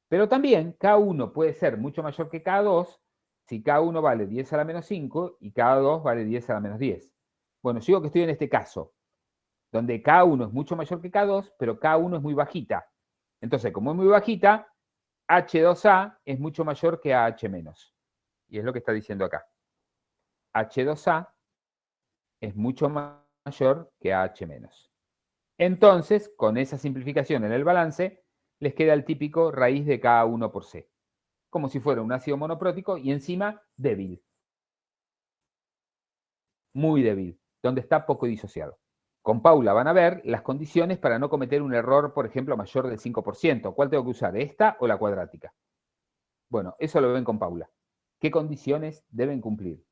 Pero también K1 puede ser mucho mayor que K2 si K1 vale 10 a la menos 5 y K2 vale 10 a la menos 10. Bueno, yo digo que estoy en este caso, donde K1 es mucho mayor que K2, pero K1 es muy bajita. Entonces, como es muy bajita, H2A es mucho mayor que AH-. Y es lo que está diciendo acá. H2A es mucho mayor que AH-. Entonces, con esa simplificación en el balance, les queda el típico raíz de Ka1 por C. Como si fuera un ácido monoprótico y encima débil. Muy débil, donde está poco disociado. Con Paula van a ver las condiciones para no cometer un error, por ejemplo, mayor del 5%. ¿Cuál tengo que usar? ¿Esta o la cuadrática? Bueno, eso lo ven con Paula. ¿Qué condiciones deben cumplir?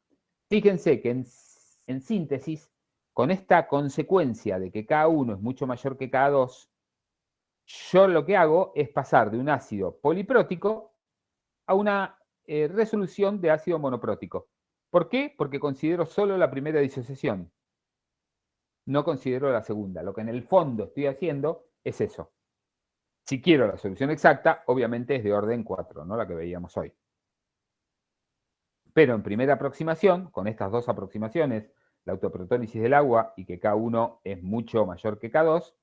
Fíjense que en síntesis, con esta consecuencia de que K1 es mucho mayor que K2, yo lo que hago es pasar de un ácido poliprótico a una resolución de ácido monoprótico. ¿Por qué? Porque considero solo la primera disociación. No considero la segunda. Lo que en el fondo estoy haciendo es eso. Si quiero la solución exacta, obviamente es de orden 4, ¿no? La que veíamos hoy. Pero en primera aproximación, con estas dos aproximaciones, la autoprotólisis del agua y que K1 es mucho mayor que K2,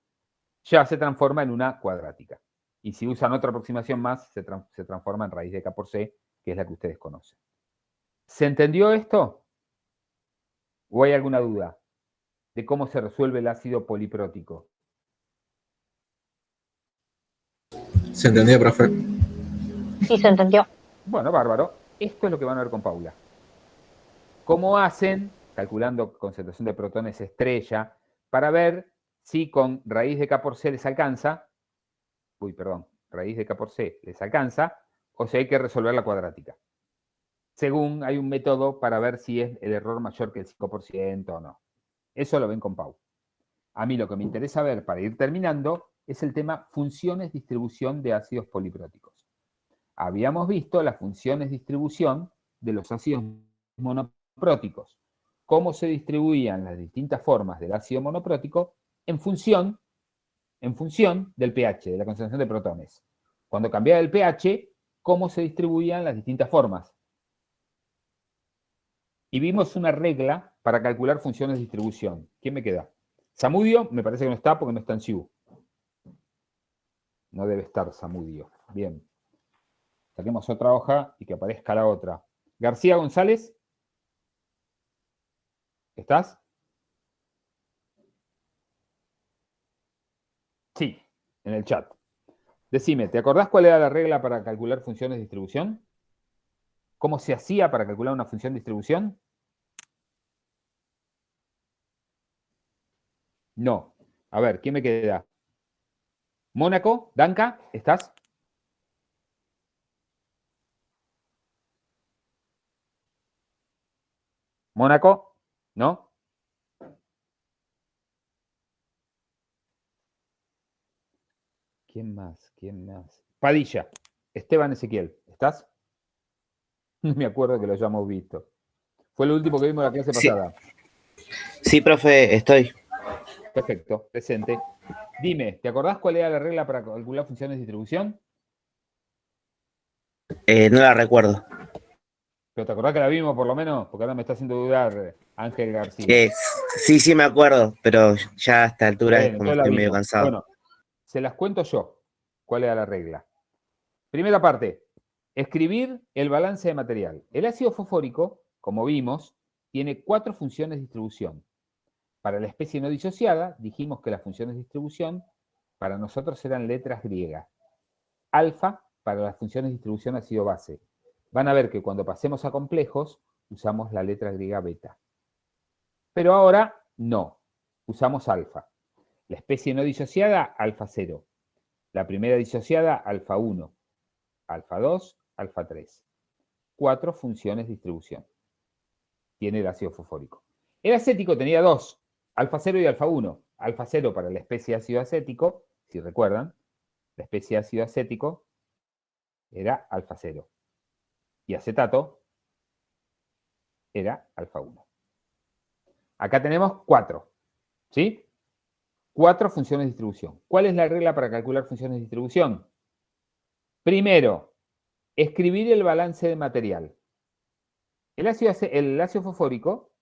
ya se transforma en una cuadrática. Y si usan otra aproximación más, se transforma en raíz de K por C, que es la que ustedes conocen. ¿Se entendió esto? ¿O hay alguna duda de cómo se resuelve el ácido poliprótico? ¿Se entendió, profe? Sí, se entendió. Bueno, bárbaro. Esto es lo que van a ver con Paula. ¿Cómo hacen, calculando concentración de protones estrella, para ver si con raíz de K por C les alcanza, raíz de K por C les alcanza, o si hay que resolver la cuadrática? Según hay un método para ver si es el error mayor que el 5% o no. Eso lo ven con Pau. A mí lo que me interesa ver para ir terminando es el tema funciones distribución de ácidos polipróticos. Habíamos visto las funciones distribución de los ácidos monopróticos, cómo se distribuían las distintas formas del ácido monoprótico en función del pH, de la concentración de protones. Cuando cambiaba el pH, cómo se distribuían las distintas formas. Y vimos una regla para calcular funciones de distribución. ¿Quién me queda? Samudio, me parece que no está porque no está en SIU. No debe estar Samudio. Bien. Saquemos otra hoja y que aparezca la otra. García González. ¿Estás? Sí, en el chat. Decime, ¿te acordás cuál era la regla para calcular funciones de distribución? ¿Cómo se hacía para calcular una función de distribución? No. A ver, ¿quién me queda? Mónaco, Danca, ¿estás? Mónaco, ¿no? ¿Quién más? ¿Quién más? Padilla, Esteban Ezequiel, ¿estás? No me acuerdo que lo hayamos visto. Fue lo último que vimos en la clase pasada. Sí, profe, estoy. Perfecto, presente. Dime, ¿te acordás cuál era la regla para calcular funciones de distribución? No la recuerdo. ¿Pero te acordás que la vimos por lo menos? Porque ahora me está haciendo dudar Ángel García. Sí, me acuerdo, pero ya a esta altura Bueno, es como entonces la estoy medio vimos. cansado. Bueno, se las cuento yo. ¿Cuál era la regla? Primera parte, escribir el balance de material. El ácido fosfórico, como vimos, tiene 4 funciones de distribución. Para la especie no disociada, dijimos que las funciones de distribución para nosotros eran letras griegas. Alfa para las funciones de distribución ácido-base. Van a ver que cuando pasemos a complejos, usamos la letra griega beta. Pero ahora no, usamos alfa. La especie no disociada, alfa 0. La primera disociada, alfa 1. Alfa 2, alfa 3. 4 funciones de distribución tiene el ácido fosfórico. El acético tenía 2, alfa 0 y alfa 1. Alfa 0 para la especie ácido acético, si recuerdan, la especie ácido acético era alfa 0. Y acetato era alfa 1. Acá tenemos 4, ¿sí? 4 funciones de distribución. ¿Cuál es la regla para calcular funciones de distribución? Primero, escribir el balance de material. El ácido fosfórico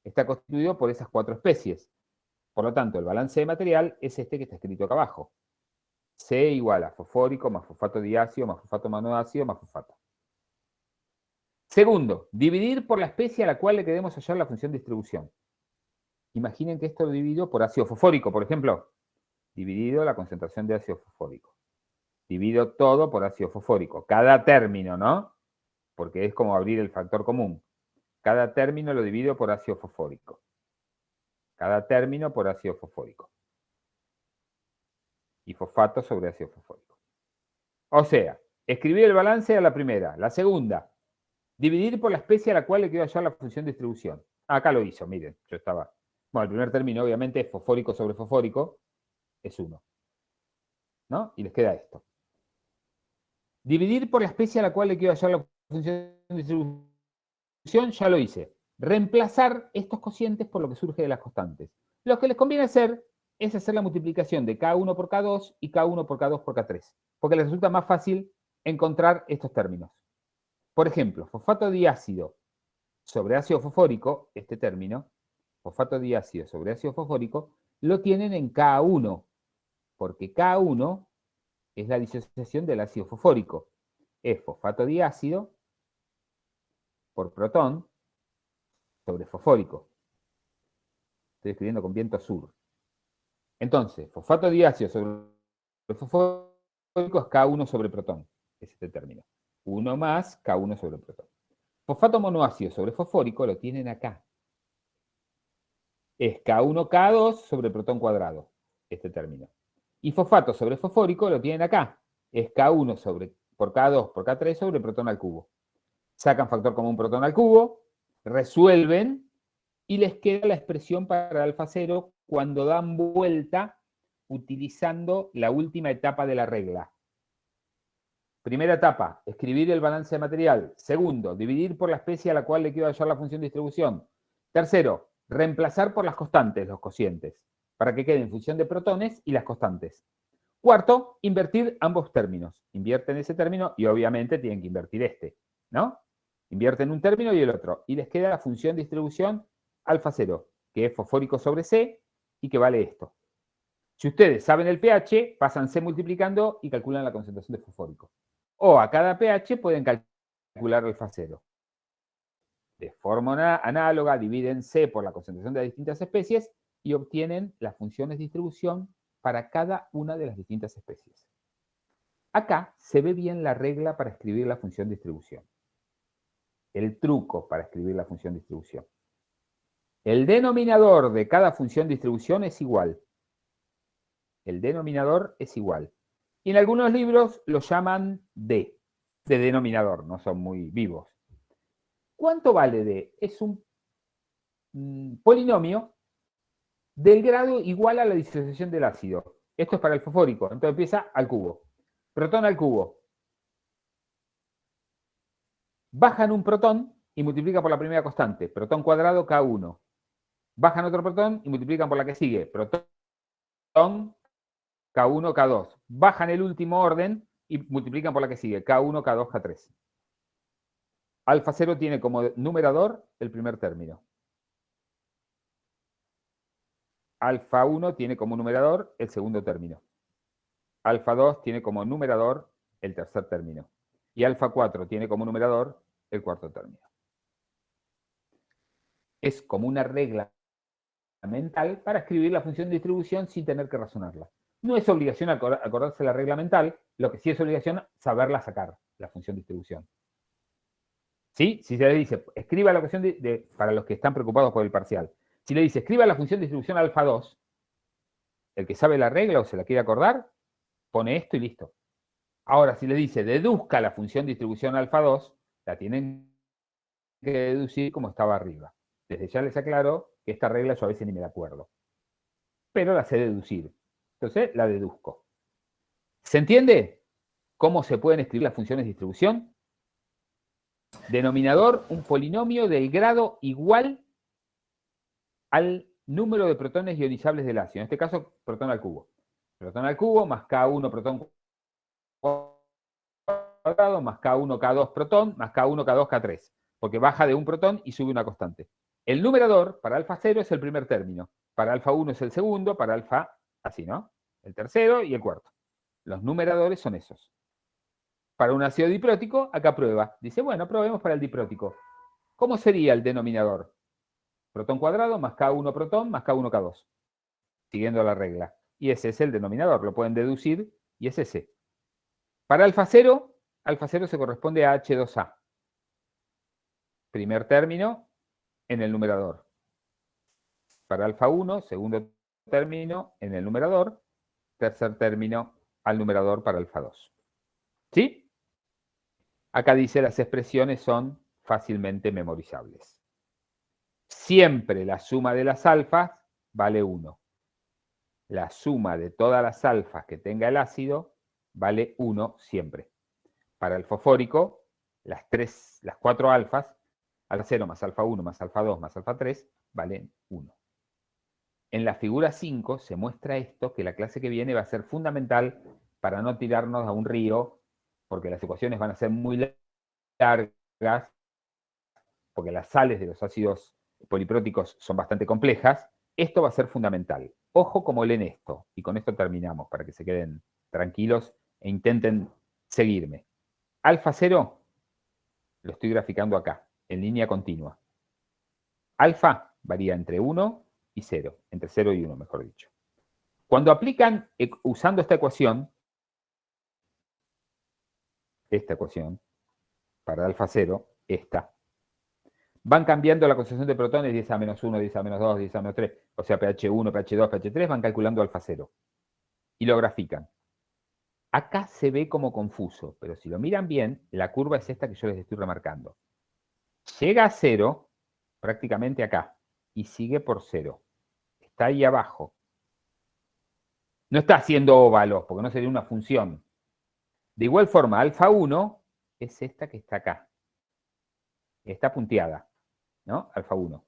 está constituido por esas 4 especies. Por lo tanto, el balance de material es este que está escrito acá abajo. C igual a fosfórico más fosfato diácido más fosfato monoácido más fosfato. Segundo, dividir por la especie a la cual le queremos hallar la función de distribución. Imaginen que esto lo divido por ácido fosfórico, por ejemplo. Dividido la concentración de ácido fosfórico. Divido todo por ácido fosfórico. Cada término, ¿no? Porque es como abrir el factor común. Cada término lo divido por ácido fosfórico. Cada término por ácido fosfórico. Y fosfato sobre ácido fosfórico. O sea, escribir el balance a la primera. La segunda, dividir por la especie a la cual le quiero hallar la función de distribución. Acá lo hizo, miren, yo estaba... Bueno, el primer término obviamente es fosfórico sobre fosfórico, es 1. ¿No? Y les queda esto. Dividir por la especie a la cual le quiero hallar la función de distribución, ya lo hice. Reemplazar estos cocientes por lo que surge de las constantes. Lo que les conviene hacer es hacer la multiplicación de K1 por K2 y K1 por K2 por K3, porque les resulta más fácil encontrar estos términos. Por ejemplo, fosfato diácido sobre ácido fosfórico, este término, fosfato diácido sobre ácido fosfórico, lo tienen en K1, porque K1 es la disociación del ácido fosfórico. Es fosfato diácido por protón sobre fosfórico. Estoy escribiendo con viento sur. Entonces, fosfato diácido sobre fosfórico es K1 sobre protón. Es este término. 1 más K1 sobre protón. Fosfato monoácido sobre fosfórico lo tienen acá. Es K1K2 sobre protón cuadrado. Este término. Y fosfato sobre fosfórico lo tienen acá. Es K1 por K2 por K3 sobre protón al cubo. Sacan factor común protón al cubo, resuelven y les queda la expresión para alfa 0 cuando dan vuelta utilizando la última etapa de la regla. Primera etapa, escribir el balance de material. Segundo, dividir por la especie a la cual le quiero hallar la función de distribución. Tercero, reemplazar por las constantes, los cocientes, para que queden función de protones y las constantes. Cuarto, invertir ambos términos. Invierten ese término y obviamente tienen que invertir este, ¿no? Invierten un término y el otro. Y les queda la función de distribución alfa 0, que es fosfórico sobre C y que vale esto. Si ustedes saben el pH, pasan C multiplicando y calculan la concentración de fosfórico. O a cada pH pueden calcular alfa 0. De forma análoga, dividen C por la concentración de las distintas especies y obtienen las funciones de distribución para cada una de las distintas especies. Acá se ve bien la regla para escribir la función de distribución. El truco para escribir la función de distribución. El denominador de cada función de distribución es igual. El denominador es igual. Y en algunos libros lo llaman D, de denominador, no son muy vivos. ¿Cuánto vale D? Es un polinomio del grado igual a la disociación del ácido. Esto es para el fosfórico, entonces empieza al cubo. Protón al cubo. Bajan un protón y multiplican por la primera constante, protón cuadrado K1. Bajan otro protón y multiplican por la que sigue, protón K1, K2. Bajan el último orden y multiplican por la que sigue, K1, K2, K3. Alfa 0 tiene como numerador el primer término. Alfa 1 tiene como numerador el segundo término. Alfa 2 tiene como numerador el tercer término. Y alfa 4 tiene como numerador el cuarto término. Es como una regla mental para escribir la función de distribución sin tener que razonarla. No es obligación acordarse la regla mental, lo que sí es obligación saberla sacar, la función de distribución. ¿Sí? Si se le dice, escriba la ecuación para los que están preocupados por el parcial. Si le dice, escriba la función de distribución alfa 2, el que sabe la regla o se la quiere acordar, pone esto y listo. Ahora, si le dice, deduzca la función de distribución alfa 2, la tienen que deducir como estaba arriba. Desde ya les aclaro que esta regla yo a veces ni me la acuerdo. Pero la sé deducir. Entonces, la deduzco. ¿Se entiende cómo se pueden escribir las funciones de distribución? Denominador, un polinomio del grado igual al número de protones ionizables del ácido. En este caso, protón al cubo. Protón al cubo más K1 protón cuadrado más K1 K2 protón más K1 K2 K3. Porque baja de un protón y sube una constante. El numerador para alfa 0 es el primer término. Para alfa 1 es el segundo. Para alfa, así, ¿no? El tercero y el cuarto. Los numeradores son esos. para un ácido diprótico, acá prueba. Dice, bueno, probemos para el diprótico. ¿Cómo sería el denominador? Protón cuadrado más K1 protón más K1 K2. Siguiendo la regla. Y ese es el denominador, lo pueden deducir, y es ese. Para alfa 0 se corresponde a H2A. Primer término en el numerador. Para alfa 1, segundo término en el numerador. Tercer término al numerador para alfa 2. ¿Sí? Acá dice las expresiones son fácilmente memorizables. Siempre la suma de las alfas vale 1. La suma de todas las alfas que tenga el ácido vale 1 siempre. Para el fosfórico, las 4 alfas, alfa 0 más alfa 1 más alfa 2 más alfa 3, valen 1. En la figura 5 se muestra esto, que la clase que viene va a ser fundamental para no tirarnos a un río, porque las ecuaciones van a ser muy largas, porque las sales de los ácidos polipróticos son bastante complejas. Esto va a ser fundamental. Ojo cómo leen esto, y con esto terminamos, para que se queden tranquilos e intenten seguirme. Alfa 0, lo estoy graficando acá, en línea continua. Alfa varía entre 1 y 0, entre 0 y 1, mejor dicho. Cuando aplican, usando esta ecuación, para alfa 0, esta, van cambiando la concentración de protones 10 a menos 1, 10 a menos 2, 10 a menos 3, o sea, pH 1, pH 2, pH 3, van calculando alfa 0. Y lo grafican. Acá se ve como confuso, pero si lo miran bien, la curva es esta que yo les estoy remarcando. Llega a 0, prácticamente acá, y sigue por 0. Está ahí abajo. No está haciendo óvalos, porque no sería una función. De igual forma, alfa 1 es esta que está acá. Está punteada, ¿no? Alfa 1.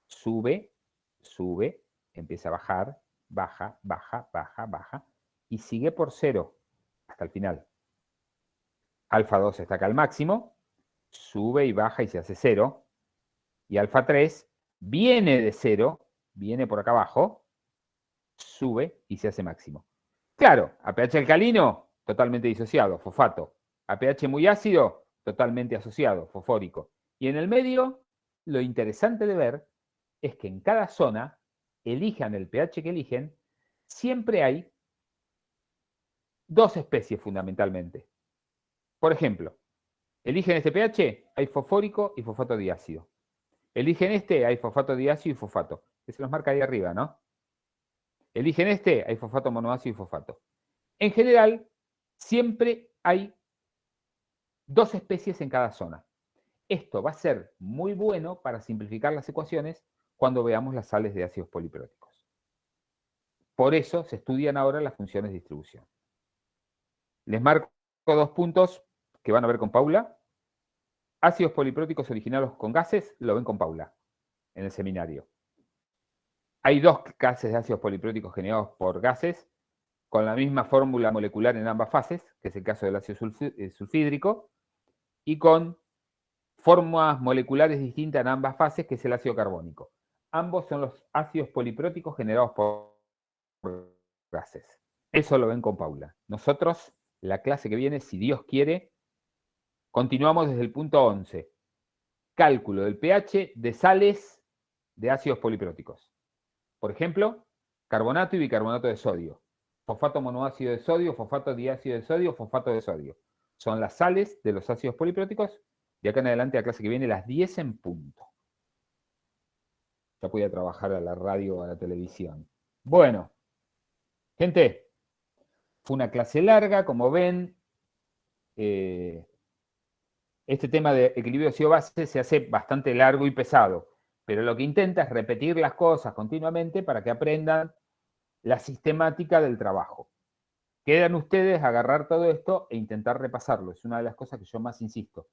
Sube, sube, empieza a bajar, baja, baja, baja, baja, y sigue por 0 hasta el final. Alfa 2 está acá al máximo, sube y baja y se hace 0. Y alfa 3 viene de 0, viene por acá abajo, sube y se hace máximo. Claro, a pH alcalino, totalmente disociado, fosfato. A pH muy ácido, totalmente asociado, fosfórico. Y en el medio, lo interesante de ver es que en cada zona, elijan el pH que eligen, siempre hay dos especies fundamentalmente. Por ejemplo, eligen este pH, hay fosfórico y fosfato diácido. Eligen este, hay fosfato diácido y fosfato. Que se los marca ahí arriba, ¿no? Eligen este, hay fosfato monoácido y fosfato. En general, siempre hay dos especies en cada zona. Esto va a ser muy bueno para simplificar las ecuaciones cuando veamos las sales de ácidos polipróticos. Por eso se estudian ahora las funciones de distribución. Les marco 2 puntos que van a ver con Paula. Ácidos polipróticos originados con gases, lo ven con Paula en el seminario. Hay 2 clases de ácidos polipróticos generados por gases con la misma fórmula molecular en ambas fases, que es el caso del ácido sulfídrico, y con formas moleculares distintas en ambas fases, que es el ácido carbónico. Ambos son los ácidos polipróticos generados por gases. Eso lo ven con Paula. Nosotros, la clase que viene, si Dios quiere, continuamos desde el punto 11. Cálculo del pH de sales de ácidos polipróticos. Por ejemplo, carbonato y bicarbonato de sodio. Fosfato monoácido de sodio, fosfato diácido de sodio, fosfato de sodio. Son las sales de los ácidos polipróticos. De acá en adelante, la clase que viene, las 10 en punto. Ya podía trabajar a la radio o a la televisión. Bueno, gente, fue una clase larga, como ven. Este tema de equilibrio ácido-base se hace bastante largo y pesado, pero lo que intenta es repetir las cosas continuamente para que aprendan la sistemática del trabajo. Quedan ustedes a agarrar todo esto e intentar repasarlo. Es una de las cosas que yo más insisto.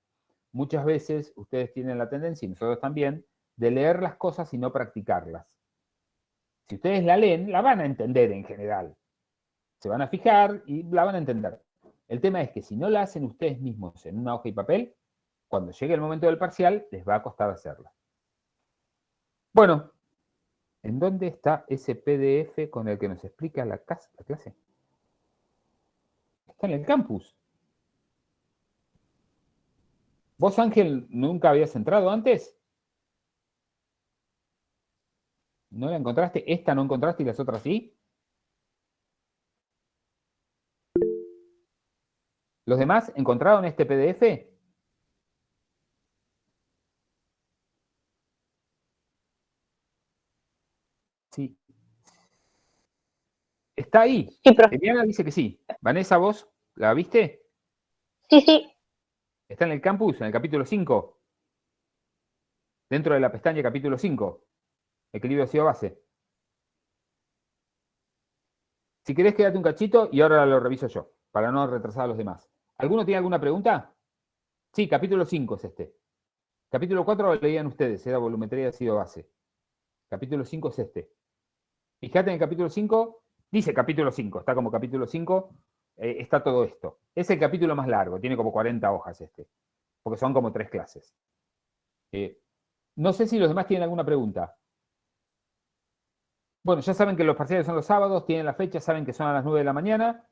Muchas veces ustedes tienen la tendencia, y nosotros también, de leer las cosas y no practicarlas. Si ustedes la leen, la van a entender en general. Se van a fijar y la van a entender. El tema es que si no la hacen ustedes mismos en una hoja y papel, cuando llegue el momento del parcial, les va a costar hacerla. Bueno, ¿en dónde está ese PDF con el que nos explica la clase? Está en el campus. ¿Vos, Ángel, nunca habías entrado antes? ¿No la encontraste? ¿Esta no encontraste y las otras sí? ¿Los demás encontraron este PDF? Sí. ¿Está ahí? Sí, profe. Eliana dice que sí. Vanessa, ¿vos la viste? Sí, sí. Está en el campus, en el capítulo 5. Dentro de la pestaña capítulo 5. Equilibrio ácido-base. Si querés, quédate un cachito y ahora lo reviso yo, para no retrasar a los demás. ¿Alguno tiene alguna pregunta? Sí, capítulo 5 es este. Capítulo 4 lo leían ustedes, era volumetría de ácido-base. Capítulo 5 es este. Fíjate en el capítulo 5, dice capítulo 5, está como capítulo 5, está todo esto. Es el capítulo más largo, tiene como 40 hojas este, porque son como 3 clases. No sé si los demás tienen alguna pregunta. Bueno, ya saben que los parciales son los sábados, tienen la fecha, saben que son a las 9 de la mañana.